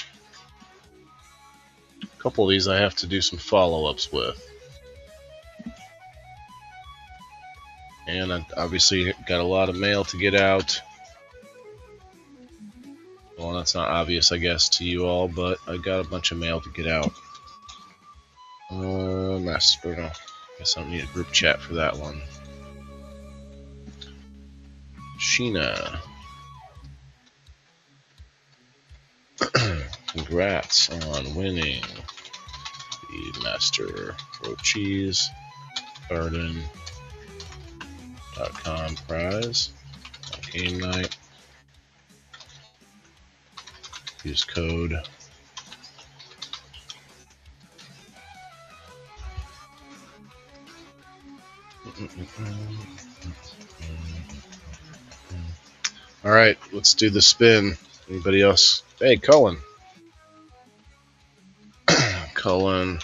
A couple of these I have to do some follow-ups with. And I obviously got a lot of mail to get out. Well, that's not obvious, I guess, to you all, but I got a bunch of mail to get out. Master, no, I guess I don't need a group chat for that one. Sheena. Congrats on winning the Master Rochies Garden.com prize on game night. Use code All right, let's do the spin. Anybody else? Hey, Cullen. Cullen.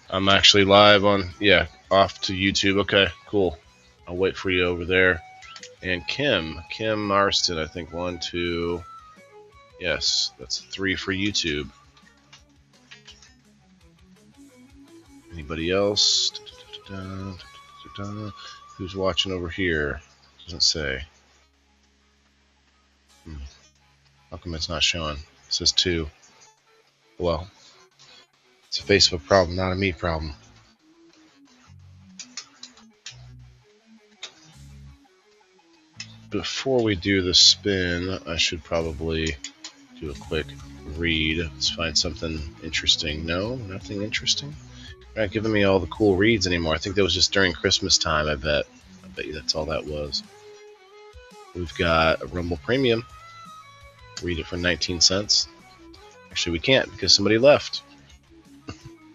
I'm actually live on, yeah, off to YouTube. Okay, cool. I'll wait for you over there. And Kim Marston, I think 1, 2, yes, that's 3 for YouTube. Anybody else? Who's watching over here? Doesn't say. How come it's not showing? It says 2. Well, it's a Facebook problem, not a me problem. Before we do the spin, I should probably do a quick read. Let's find something interesting. No, nothing interesting. They're not giving me all the cool reads anymore. I think that was just during Christmas time, I bet. I bet you that's all that was. We've got a Rumble Premium. Read it for 19 cents. Actually, we can't because somebody left.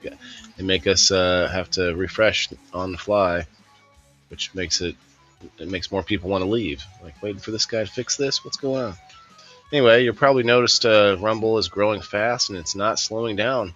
Yeah. They make us have to refresh on the fly, which makes it makes more people want to leave. Like, waiting for this guy to fix this? What's going on? Anyway, you'll probably noticed Rumble is growing fast and it's not slowing down.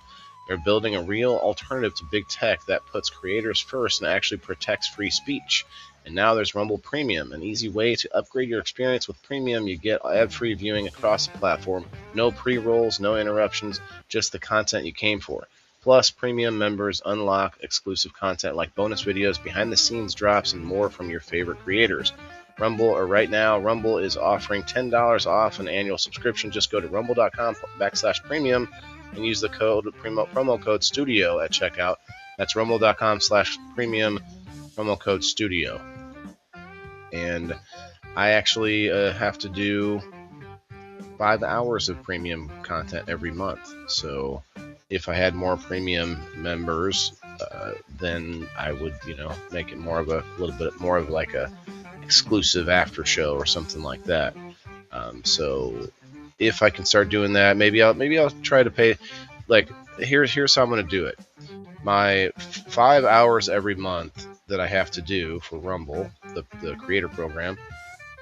They're building a real alternative to big tech that puts creators first and actually protects free speech. And now there's Rumble Premium, an easy way to upgrade your experience. With Premium, you get ad-free viewing across the platform, no pre-rolls, no interruptions, just the content you came for. Plus, Premium members unlock exclusive content like bonus videos, behind-the-scenes drops, and more from your favorite creators. Rumble, or right now, Rumble is offering $10 off an annual subscription. Just go to rumble.com/premium and use the promo code STUDIO at checkout. That's rumble.com/premium, promo code STUDIO. And I actually have to do 5 hours of premium content every month. So if I had more premium members, then I would, make it more of a little bit more of like a exclusive after show or something like that. So if I can start doing that, maybe I'll try to pay. Like, here's how I'm going to do it. My 5 hours every month that I have to do for Rumble, the creator program,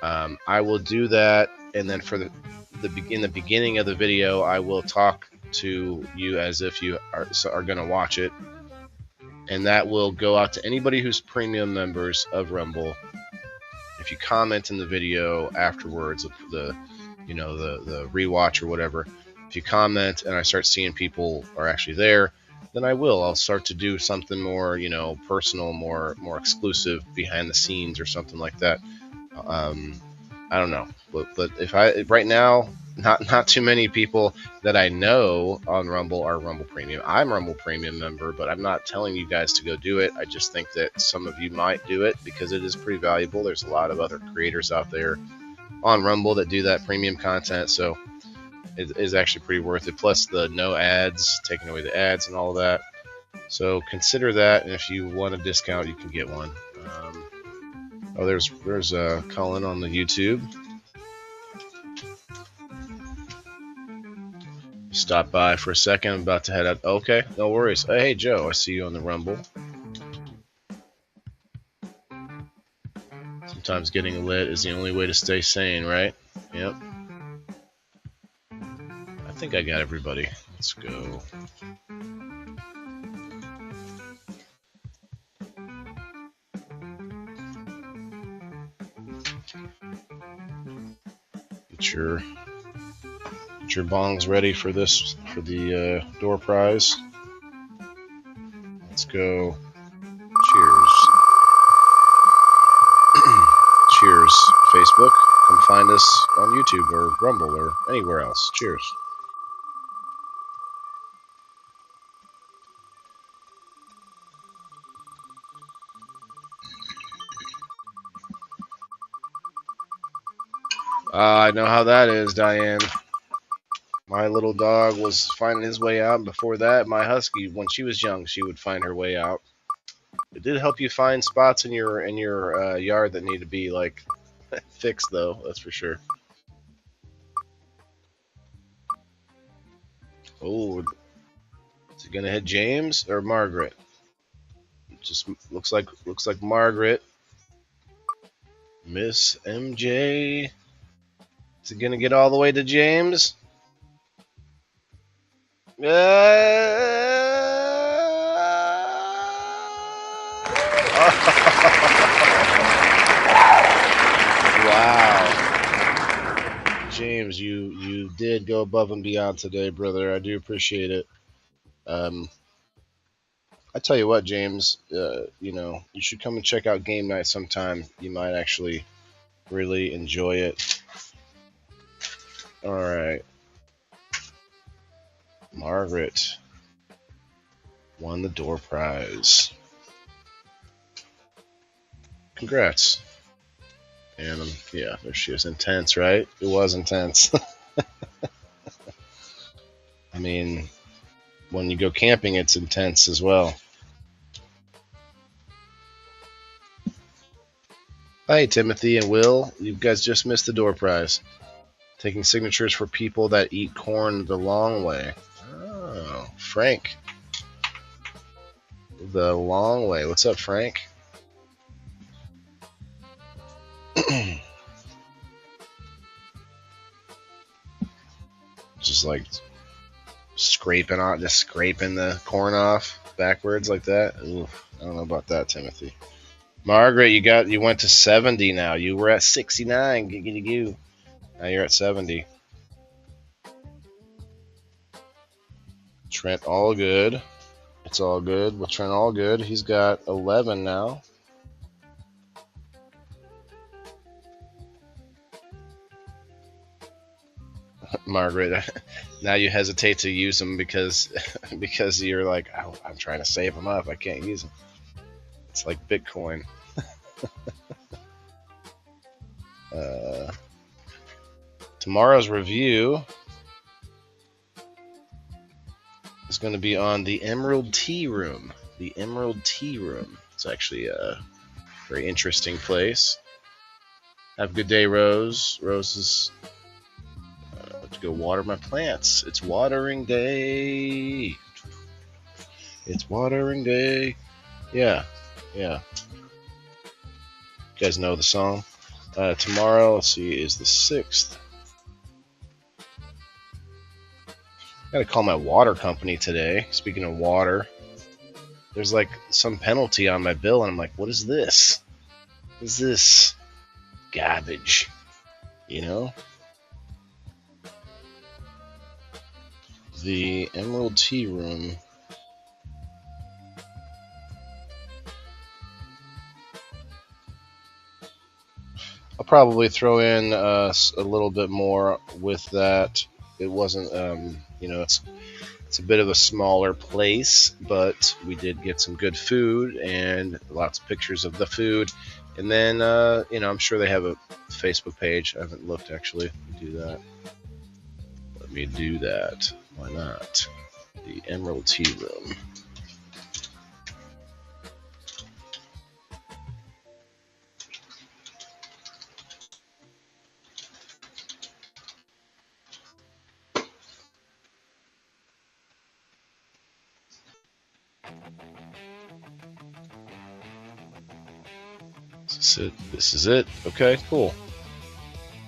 I will do that, and then for in the beginning of the video, I will talk to you as if you are going to watch it, and that will go out to anybody who's premium members of Rumble. If you comment in the video afterwards, the rewatch or whatever, if you comment and I start seeing people are actually there, then I'll start to do something more, personal, more exclusive, behind the scenes or something like that. I don't know, but if right now, not too many people that I know on Rumble are Rumble Premium. I'm Rumble Premium member, but I'm not telling you guys to go do it. I just think that some of you might do it because it is pretty valuable. There's a lot of other creators out there on Rumble that do that premium content, so it is actually pretty worth it. Plus the no ads, taking away the ads and all of that. So consider that, and if you want a discount, you can get one. There's Colin on the YouTube. Stop by for a second. I'm about to head out. Okay, no worries. Hey, Joe, I see you on the Rumble. Sometimes getting lit is the only way to stay sane, right? Yep. I think I got everybody. Let's go. Get your bongs ready for the door prize. Let's go. Cheers. Cheers, Facebook. Come find us on YouTube or Rumble or anywhere else. Cheers. I know how that is, Diane. My little dog was finding his way out. Before that, my husky, when she was young, she would find her way out. It did help you find spots in your yard that need to be like fixed, though. That's for sure. Oh, is it gonna hit James or Margaret? It just looks like Margaret. Miss MJ. Is it gonna get all the way to James? Wow, James, you did go above and beyond today, brother. I do appreciate it. Um, I tell you what, James, you should come and check out game night sometime. You might actually really enjoy it. All right, Margaret won the door prize. Congrats. And yeah, there she is. Intense, right? It was intense. I mean, when you go camping, it's intense as well. Hey, Timothy and Will, you guys just missed the door prize. Taking signatures for people that eat corn the long way. Oh, Frank. The long way. What's up, Frank? Just like scraping the corn off backwards like that. Oof, I don't know about that, Timothy. Margaret, you went to 70 now. You were at 69. Giggity. Now you're at 70. Trent, all good. It's all good. With Trent, all good. He's got 11 now. Margaret, now you hesitate to use them because you're like, oh, I'm trying to save them up. I can't use them. It's like Bitcoin. Tomorrow's review is going to be on the Emerald Tea Room. The Emerald Tea Room. It's actually a very interesting place. Have a good day, Rose. Rose is to go water my plants. It's watering day. It's watering day. Yeah. You guys know the song. Tomorrow, let's see, is the 6th. Gotta call my water company today. Speaking of water, there's like some penalty on my bill, and I'm like, what is this? What is this garbage? You know? The Emerald Tea Room. I'll probably throw in a little bit more with that. It wasn't, it's a bit of a smaller place, but we did get some good food and lots of pictures of the food. And then, I'm sure they have a Facebook page. I haven't looked, actually. Let me do that. Why not? The Emerald Tea Room. This is it. Okay, cool.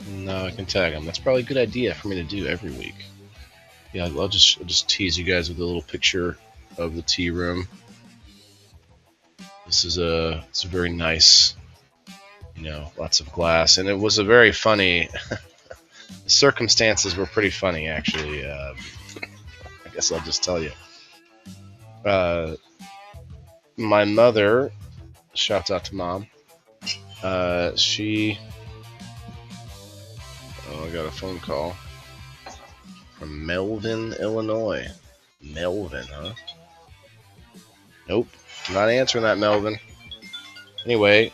Now I can tag them. That's probably a good idea for me to do every week. Yeah, I'll just tease you guys with a little picture of the tea room. It's a very nice, lots of glass, and it was a very funny. The circumstances were pretty funny, actually. I guess I'll just tell you. My mother, shouts out to Mom. I got a phone call from Melvin, Illinois. Melvin, huh? Nope, not answering that, Melvin. Anyway,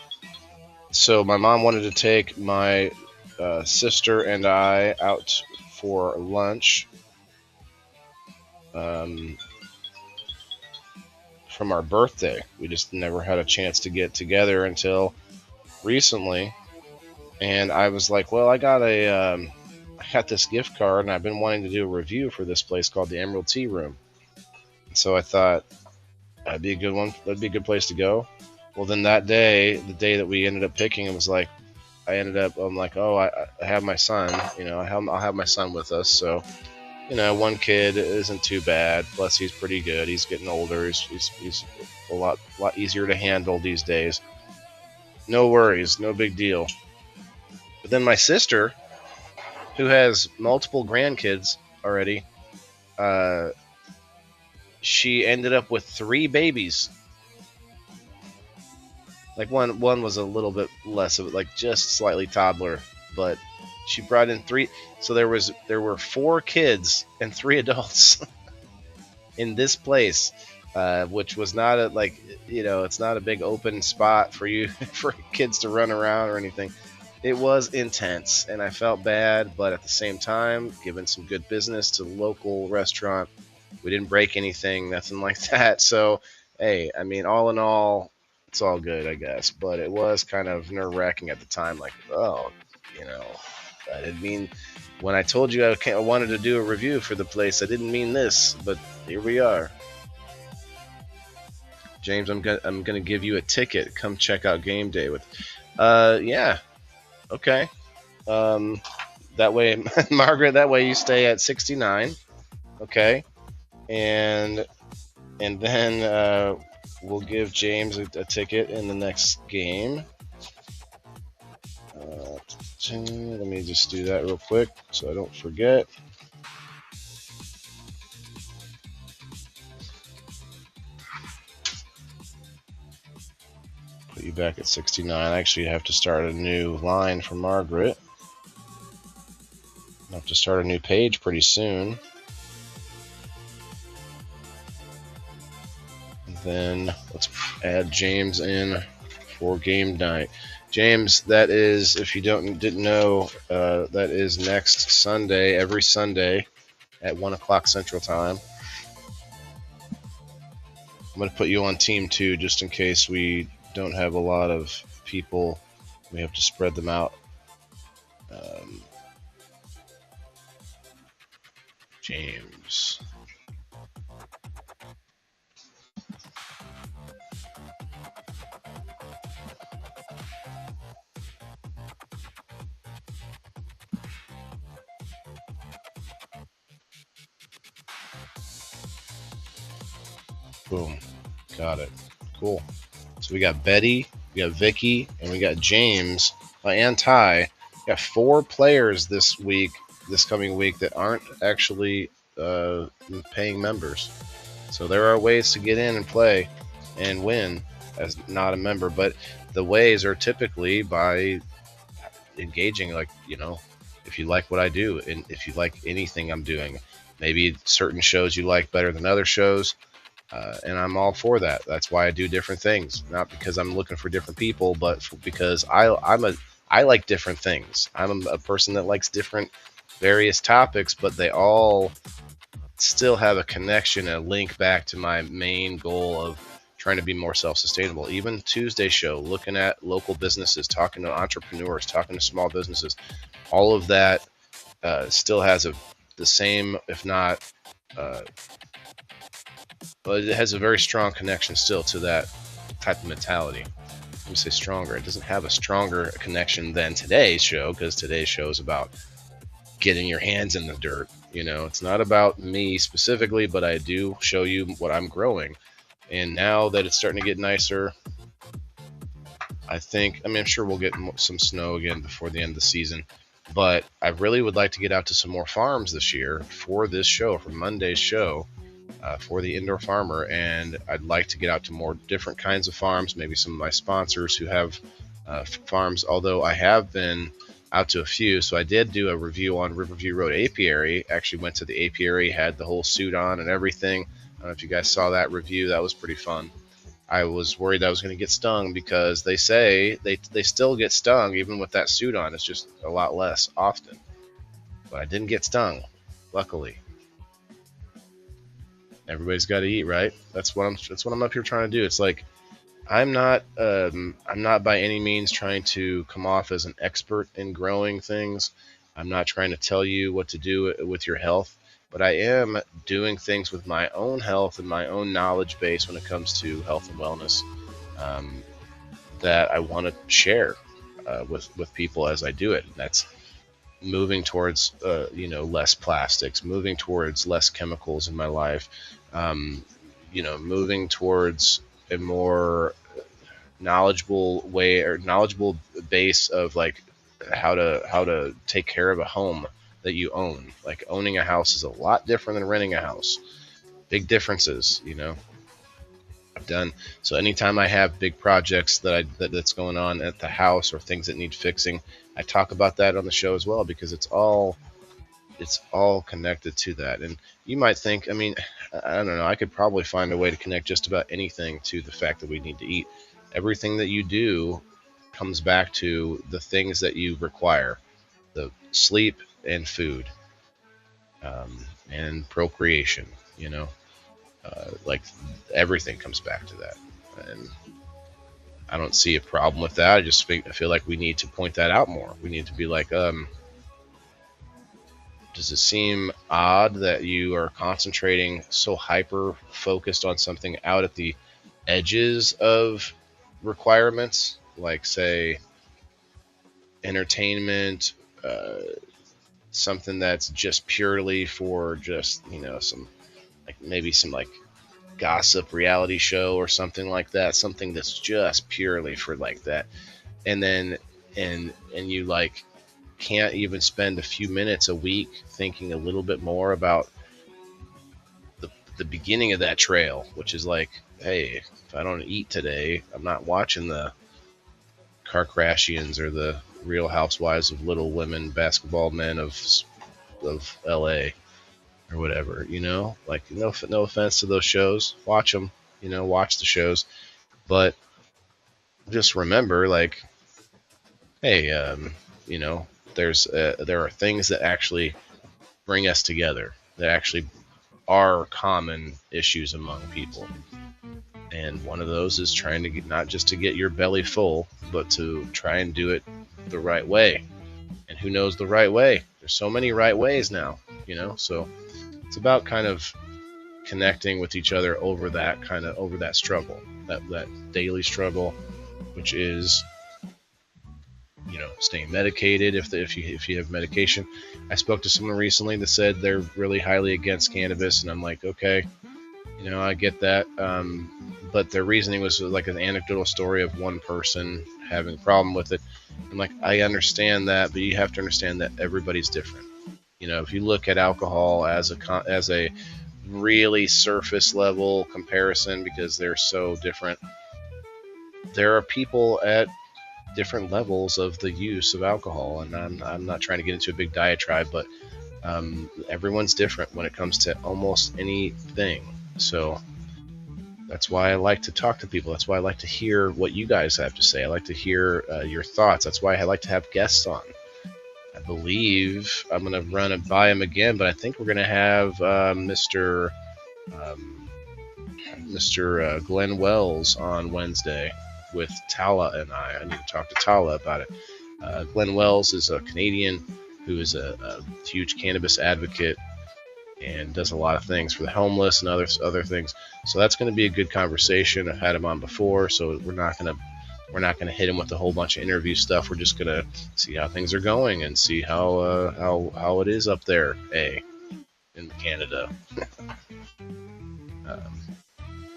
so my mom wanted to take my sister and I out for lunch from our birthday. We just never had a chance to get together until recently, and I was like, well, I got this gift card, and I've been wanting to do a review for this place called the Emerald Tea Room. So I thought that'd be a good one. That'd be a good place to go. Well, then that day, the day that we ended up picking, it was like, I'm like, oh, I have my son. I'll have my son with us. So one kid isn't too bad. Plus, he's pretty good. He's getting older. He's a lot easier to handle these days. No worries, no big deal. But then my sister, who has multiple grandkids already, she ended up with 3 babies. Like one was a little bit less of it, like just slightly toddler, but she brought in 3. So there were 4 kids and 3 adults in this place, which was not it's not a big open spot for you for kids to run around or anything. It was intense, and I felt bad, but at the same time, giving some good business to the local restaurant. We didn't break anything, nothing like that. So, hey, I mean, all in all, it's all good, I guess. But it was kind of nerve-wracking at the time. Like, oh, I didn't mean, when I told you I wanted to do a review for the place, I didn't mean this. But here we are. James, I'm gonna give you a ticket. Come check out Game Day with. Yeah, okay. That way, Margaret. That way you stay at 69. Okay, and then we'll give James a ticket in the next game. Let me just do that real quick so I don't forget. Put you back at 69. I actually have to start a new line for Margaret. I'll have to start a new page pretty soon. Then let's add James in for game night. James, that is, if you didn't know, that is next Sunday, every Sunday at 1 o'clock Central Time. I'm going to put you on team 2 just in case we don't have a lot of people. We have to spread them out. James. Boom. Got it. Cool. So we got Betty, we got Vicky, and we got James and Ty. We got 4 players this coming week that aren't actually paying members. So there are ways to get in and play and win as not a member, but the ways are typically by engaging, if you like what I do and if you like anything I'm doing. Maybe certain shows you like better than other shows. And I'm all for that. That's why I do different things. Not because I'm looking for different people, but because I like different things. I'm a person that likes different various topics, but they all still have a connection, a link back to my main goal of trying to be more self-sustainable. Even Tuesday show, looking at local businesses, talking to entrepreneurs, talking to small businesses, all of that still has the same, if not but it has a very strong connection still to that type of mentality. Let me say stronger. It doesn't have a stronger connection than today's show, because today's show is about getting your hands in the dirt. It's not about me specifically, but I do show you what I'm growing. And now that it's starting to get nicer, I'm sure we'll get some snow again before the end of the season. But I really would like to get out to some more farms this year for this show, for Monday's show. For the Indoor Farmer, and I'd like to get out to more different kinds of farms, maybe some of my sponsors who have farms, although I have been out to a few. So I did do a review on Riverview Road Apiary. Actually went to the apiary, had the whole suit on and everything. I don't know if you guys saw that review. That was pretty fun. I was worried I was going to get stung, because they say they still get stung even with that suit on. It's just a lot less often. But I didn't get stung, luckily. Everybody's got to eat, right? That's what I'm up here trying to do. It's like I'm not by any means trying to come off as an expert in growing things. I'm not trying to tell you what to do with your health, but I am doing things with my own health and my own knowledge base when it comes to health and wellness that I want to share with people as I do it. And moving towards less plastics, moving towards less chemicals in my life, moving towards a more knowledgeable way or knowledgeable base of like how to take care of a home that you own. Like owning a house is a lot different than renting a house. Big differences, I've done. So anytime I have big projects that's going on at the house or things that need fixing, I talk about that on the show as well, because it's all connected to that. And you might think, I mean, I don't know, I could probably find a way to connect just about anything to the fact that we need to eat. Everything that you do comes back to the things that you require: the sleep and food, and procreation. Like everything comes back to that, and I don't see a problem with that. I feel like we need to point that out more. We need to be like, does it seem odd that you are concentrating so hyper focused on something out at the edges of requirements, like say entertainment, something that's just purely for just some maybe some gossip reality show or something like that, something that's just purely for like that, and then and you can't even spend a few minutes a week thinking a little bit more about the beginning of that trail, which is like, hey, if I don't eat today, I'm not watching the Kardashians or the Real Housewives of Little Women basketball men of LA or whatever, no offense to those shows, watch them, watch the shows, but just remember, like, hey, there are things that actually bring us together, that actually are common issues among people. And one of those is trying to get, not just to get your belly full, but to try and do it the right way. And who knows the right way? There's so many right ways now, so it's about kind of connecting with each other over that struggle, that daily struggle, which is, staying medicated if you have medication. I spoke to someone recently that said they're really highly against cannabis, and I'm like, okay, I get that, but their reasoning was like an anecdotal story of one person having a problem with it. I'm like, I understand that, but you have to understand that everybody's different. If you look at alcohol as a really surface level comparison, because they're so different, there are people at different levels of the use of alcohol, and I'm not trying to get into a big diatribe, but everyone's different when it comes to almost anything. So that's why I like to talk to people. That's why I like to hear what you guys have to say. I like to hear your thoughts. That's why I like to have guests on. I believe I'm going to run it by him again, but I think we're going to have Mr. Glenn Wells on Wednesday with Tala and I. I need to talk to Tala about it. Glenn Wells is a Canadian who is a huge cannabis advocate and does a lot of things for the homeless and other things. So that's going to be a good conversation. I've had him on before, so we're not going to hit him with a whole bunch of interview stuff. We're just going to see how things are going and see how it is up there, in Canada.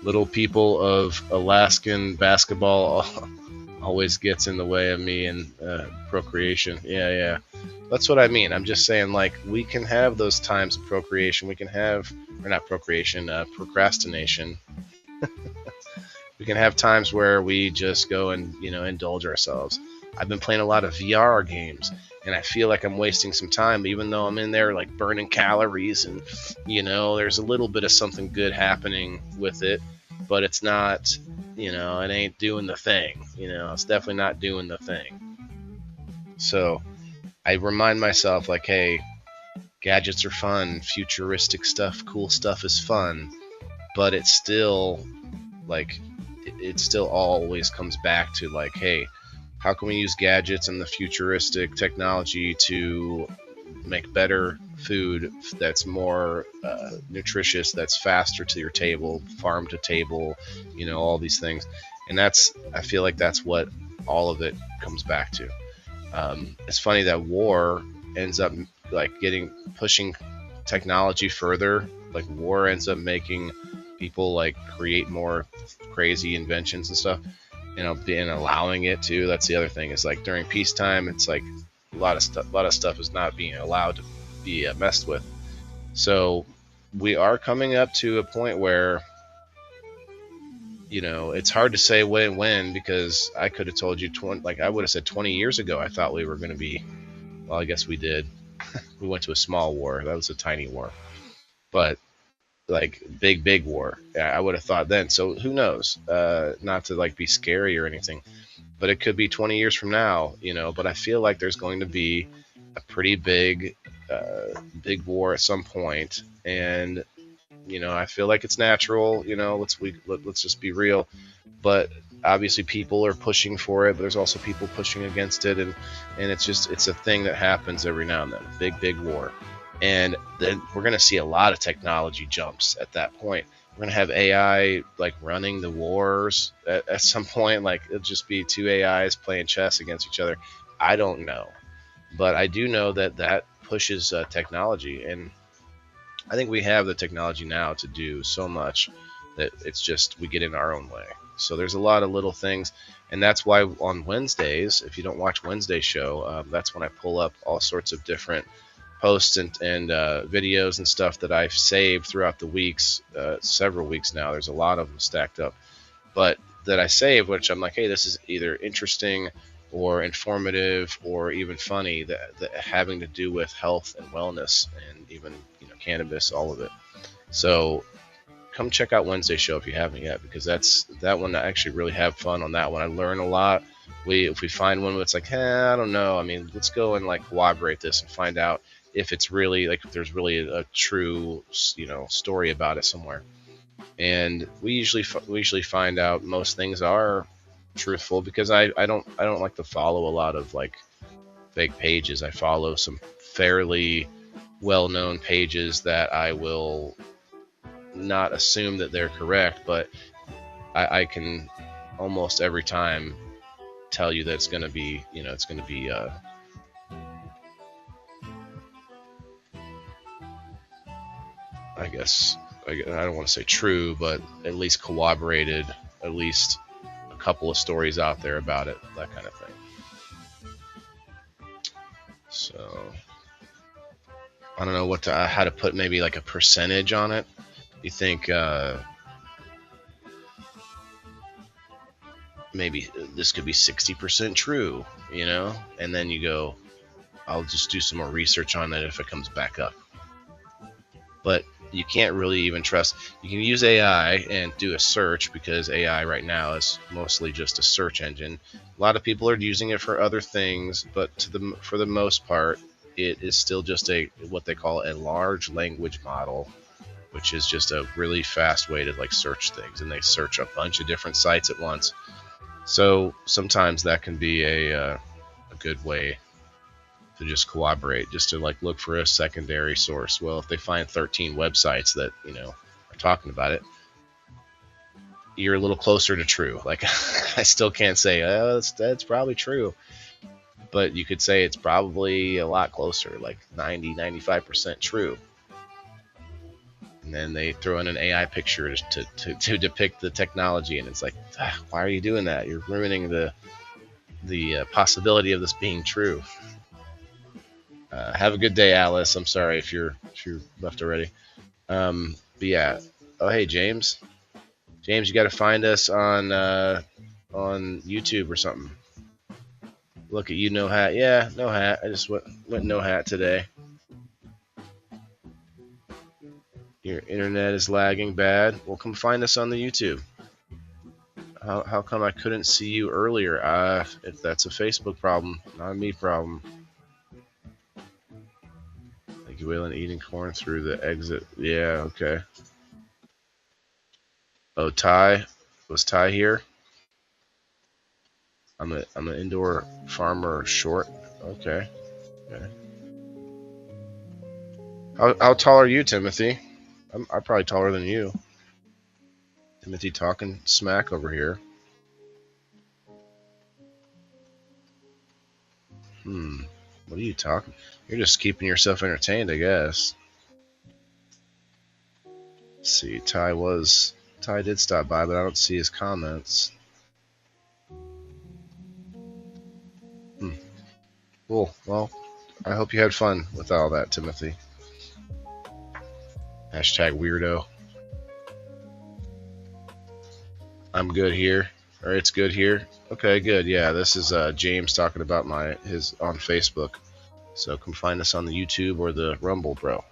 Little people of Alaskan basketball always gets in the way of me and procreation. Yeah. That's what I mean. I'm just saying, like, we can have those times of procreation. We can have, or not procreation, procrastination. We can have times where we just go and, indulge ourselves. I've been playing a lot of VR games, and I feel like I'm wasting some time, even though I'm in there, like, burning calories, and, there's a little bit of something good happening with it, but it's not, it ain't doing the thing. It's definitely not doing the thing. So I remind myself, like, hey, gadgets are fun, futuristic stuff, cool stuff is fun, but it's still, like, it still always comes back to, like, hey, how can we use gadgets and the futuristic technology to make better food that's more nutritious, that's faster to your table, farm to table, all these things. And I feel like that's what all of it comes back to. It's funny that war ends up like pushing technology further. Like war ends up making people like create more crazy inventions and stuff, and allowing it to. That's the other thing, is like during peacetime, it's like a lot of stuff is not being allowed to be messed with. So we are coming up to a point where, it's hard to say when, because I could have told you I would have said 20 years ago I thought we were going to be. Well, I guess we did. We went to a small war. That was a tiny war, but like big war. I would have thought then. So who knows? Not to like be scary or anything, but it could be 20 years from now. But I feel like there's going to be a pretty big war at some point, and I feel like it's natural. Let's just be real. But obviously people are pushing for it, but there's also people pushing against it, and it's a thing that happens every now and then. Big war. And then we're going to see a lot of technology jumps at that point. We're going to have AI like running the wars at some point. Like it'll just be two AIs playing chess against each other. I don't know, but I do know that pushes technology, and I think we have the technology now to do so much that it's just we get in our own way. So there's a lot of little things, and that's why on Wednesdays, if you don't watch Wednesday's show, that's when I pull up all sorts of different posts and videos and stuff that I've saved throughout the weeks, several weeks now. There's a lot of them stacked up, but that I save, which I'm like, hey, this is either interesting or informative or even funny, that having to do with health and wellness and even cannabis, all of it. So come check out Wednesday's show if you haven't yet, because that one I actually really have fun on that one. I learn a lot. If we find one that's like, I don't know, I mean, let's go and like corroborate this and find out if it's really like, if there's really a true story about it somewhere. And we usually find out most things are truthful, because I don't like to follow a lot of like fake pages. I follow some fairly well-known pages that I will not assume that they're correct, but I can almost every time tell you that it's going to be, I guess I don't want to say true, but at least corroborated, at least a couple of stories out there about it, that kind of thing. So I don't know how to put maybe like a percentage on it. You think maybe this could be 60% true, and then you go, I'll just do some more research on it if it comes back up. But you can't really even trust. You can use AI and do a search, because AI right now is mostly just a search engine. A lot of people are using it for other things, but for the most part, it is still just what they call a large language model, which is just a really fast way to like search things, and they search a bunch of different sites at once. So sometimes that can be a good way to just corroborate, just to like look for a secondary source. Well, if they find 13 websites that are talking about it, you're a little closer to true. Like I still can't say that's probably true, but you could say it's probably a lot closer, like 95% true. And then they throw in an AI picture to depict the technology, and it's like, why are you doing that? You're ruining the possibility of this being true. Have a good day, Alice. I'm sorry if you're left already. But yeah. Oh, hey, James. James, you got to find us on YouTube or something. Look at you, no hat. Yeah, no hat. I just went no hat today. Your internet is lagging bad. Well, come find us on the YouTube. How come I couldn't see you earlier? If that's a Facebook problem, not a me problem. Thank you, Waylon. Eating corn through the exit. Yeah, okay. Oh, Ty. Was Ty here? I'm an indoor farmer short. Okay. How tall are you, Timothy? I'm probably taller than you. Timothy talking smack over here. What are you talking? You're just keeping yourself entertained, I guess. Let's see, Ty did stop by, but I don't see his comments. Cool. Well, I hope you had fun with all that, Timothy. Hashtag weirdo. I'm good here. Or it's good here. Okay, good. Yeah, this is James talking about his on Facebook. So come find us on the YouTube or the Rumble, bro.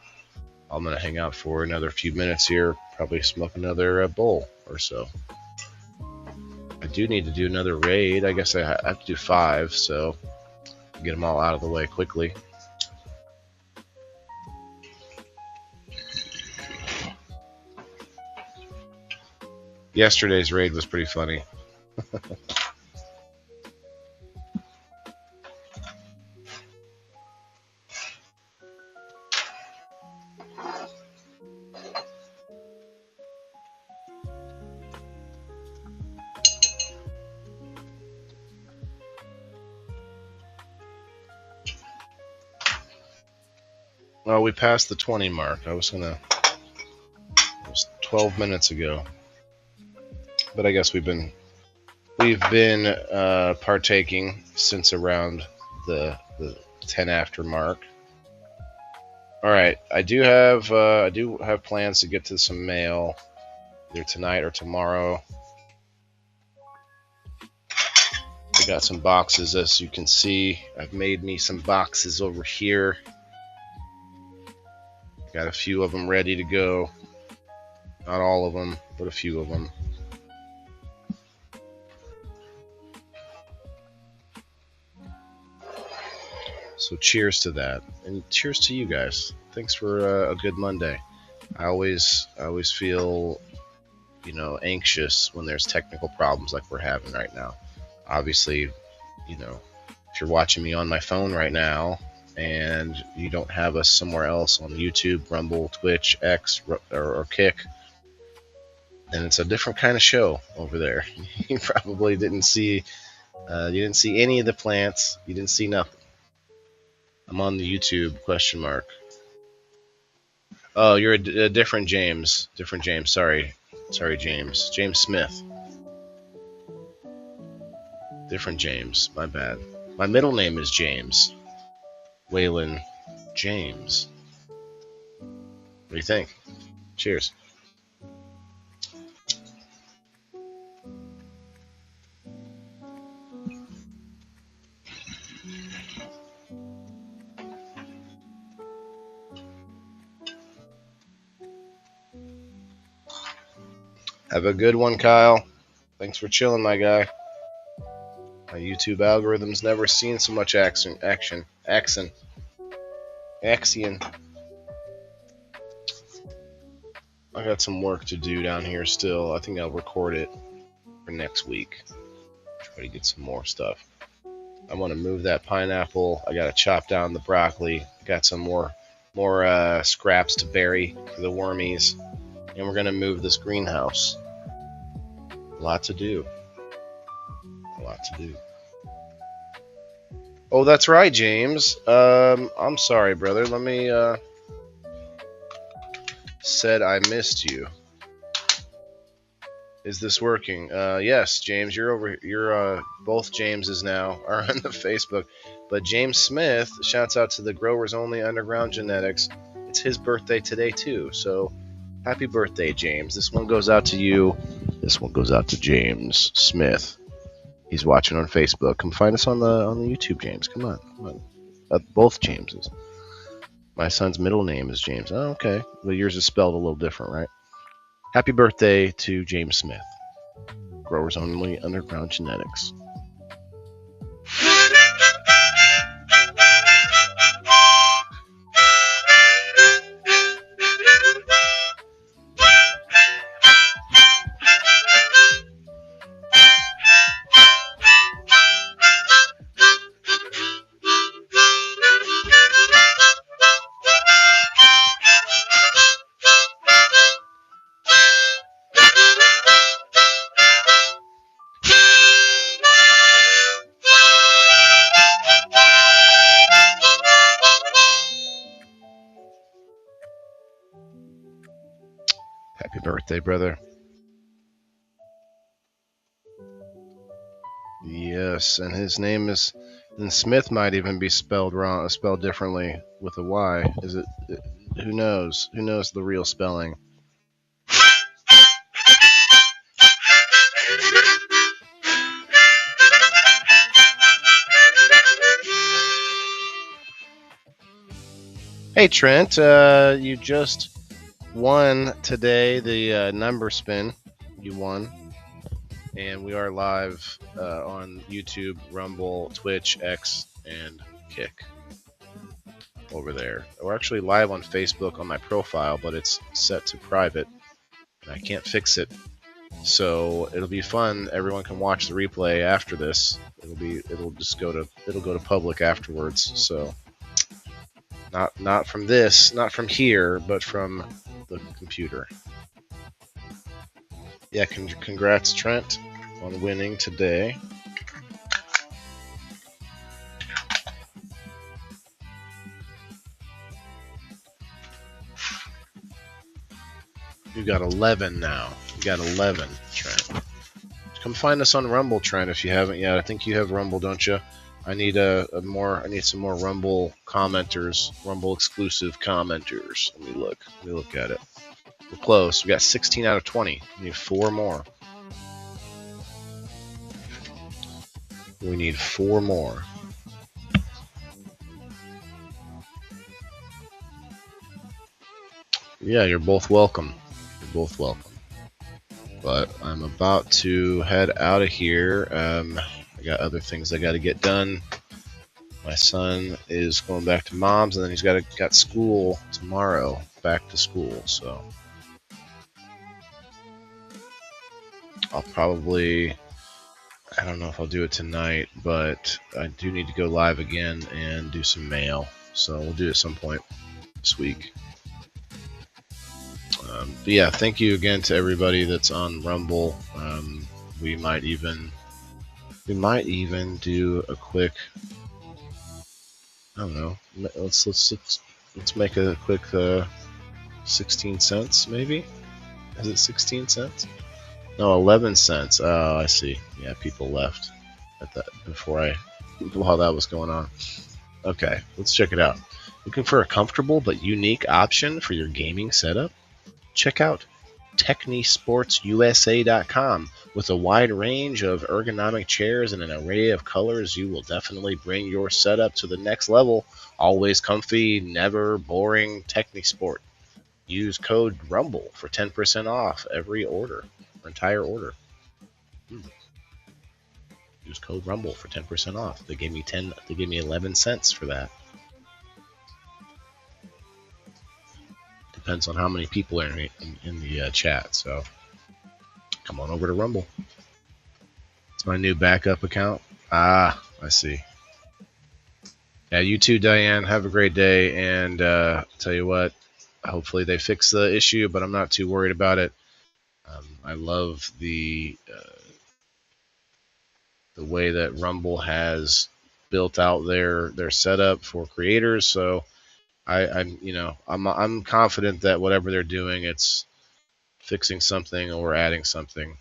I'm gonna hang out for another few minutes here. Probably smoke another bowl or so. I do need to do another raid. I guess I have to do 5, so get them all out of the way quickly. Yesterday's raid was pretty funny. Well, we passed the 20 mark. It was 12 minutes ago. But I guess we've been partaking since around the 10 after mark. All right, I do have plans to get to some mail either tonight or tomorrow. I got some boxes, as you can see. I've made me some boxes over here. Got a few of them ready to go. Not all of them, but a few of them. So cheers to that, and cheers to you guys. Thanks for a good Monday. I always feel, anxious when there's technical problems like we're having right now. Obviously, if you're watching me on my phone right now and you don't have us somewhere else on YouTube, Rumble, Twitch, X, or Kick, then it's a different kind of show over there. You probably didn't see any of the plants. You didn't see nothing. I'm on the YouTube, ? Oh, you're a different James. Different James. Sorry, James. James Smith. Different James. My bad. My middle name is James. Waylon James. What do you think? Cheers. Have a good one, Kyle. Thanks for chilling, my guy. My YouTube algorithm's never seen so much action. I got some work to do down here still. I think I'll record it for next week. Try to get some more stuff. I want to move that pineapple. I got to chop down the broccoli. Got some more scraps to bury for the wormies. And we're going to move this greenhouse. A lot to do. Oh, that's right, James. I'm sorry, brother. Let me said I missed you. Is this working? Yes, James, you're both Jameses now are on the Facebook. But James Smith, shouts out to the Growers Only Underground Genetics. It's his birthday today too. So happy birthday, James. This one goes out to you. This one goes out to James Smith. He's watching on Facebook. Come find us on the YouTube, James. Come on. Both Jameses. My son's middle name is James. Oh, okay. But yours is spelled a little different, right? Happy birthday to James Smith. Growers Only Underground Genetics. birthday, brother. Yes, and his name is. And Smith might even be spelled wrong, spelled differently with a Y. Is it? Who knows? Who knows the real spelling? Hey Trent, you just won today the number spin. You won. And we are live on YouTube, Rumble, Twitch, X, and Kick over there. We're actually live on Facebook on my profile, but it's set to private, and I can't fix it. So it'll be fun. Everyone can watch the replay after this. It'll go to public afterwards. So not from this, not from here, but from the computer. Yeah, congrats, Trent, on winning today. You got 11 now. You got 11, Trent. Come find us on Rumble, Trent, if you haven't yet. I think you have Rumble, don't you? I need some more Rumble commenters, Rumble exclusive commenters. Let me look at it. We're close. We got 16 out of 20. We need 4 more. We need 4 more. Yeah, you're both welcome. You're both welcome. But I'm about to head out of here. I got other things I got to get done. My son is going back to mom's, and then he's got school tomorrow. Back to school, so I'll probably, I don't know if I'll do it tonight, but I do need to go live again and do some mail. So we'll do it at some point this week. But yeah, thank you again to everybody that's on Rumble. We might even do a quick, I don't know. Let's make a quick 16 cents maybe. Is it 16 cents? No, 11 cents. Oh, I see. Yeah, people left at that while that was going on. Okay, let's check it out. Looking for a comfortable but unique option for your gaming setup? Check out TechniSportsUSA.com. With a wide range of ergonomic chairs and an array of colors, you will definitely bring your setup to the next level. Always comfy, never boring TechniSport. Use code RUMBLE for 10% off every order. Entire order. Use code RUMBLE for 10% off. They gave me 11 cents for that. Depends on how many people are in the chat, so come on over to Rumble. It's my new backup account. Ah, I see. Yeah, you too, Diane. Have a great day, and tell you what, hopefully they fix the issue, but I'm not too worried about it. I love the way that Rumble has built out their setup for creators. So I'm confident that whatever they're doing, it's fixing something or adding something,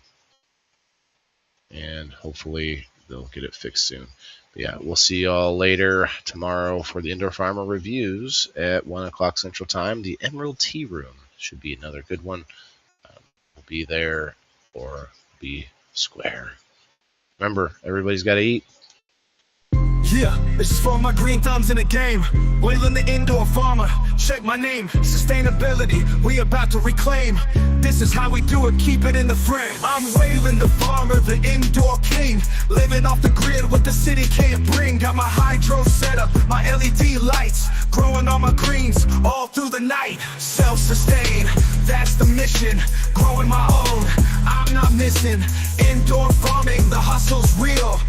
and hopefully they'll get it fixed soon. But yeah, we'll see y'all later tomorrow for the Indoor Farmer reviews at 1 o'clock Central Time. The Emerald Tea Room should be another good one. We'll be there or be square. Remember, everybody's got to eat. Yeah, this is for my green thumbs in the game. Wailing the indoor farmer, check my name. Sustainability, we about to reclaim. This is how we do it, keep it in the frame. I'm wailing the farmer, the indoor king. Living off the grid, what the city can't bring. Got my hydro set up, my LED lights. Growing all my greens, all through the night. Self-sustain, that's the mission. Growing my own, I'm not missing. Indoor farming, the hustle's real.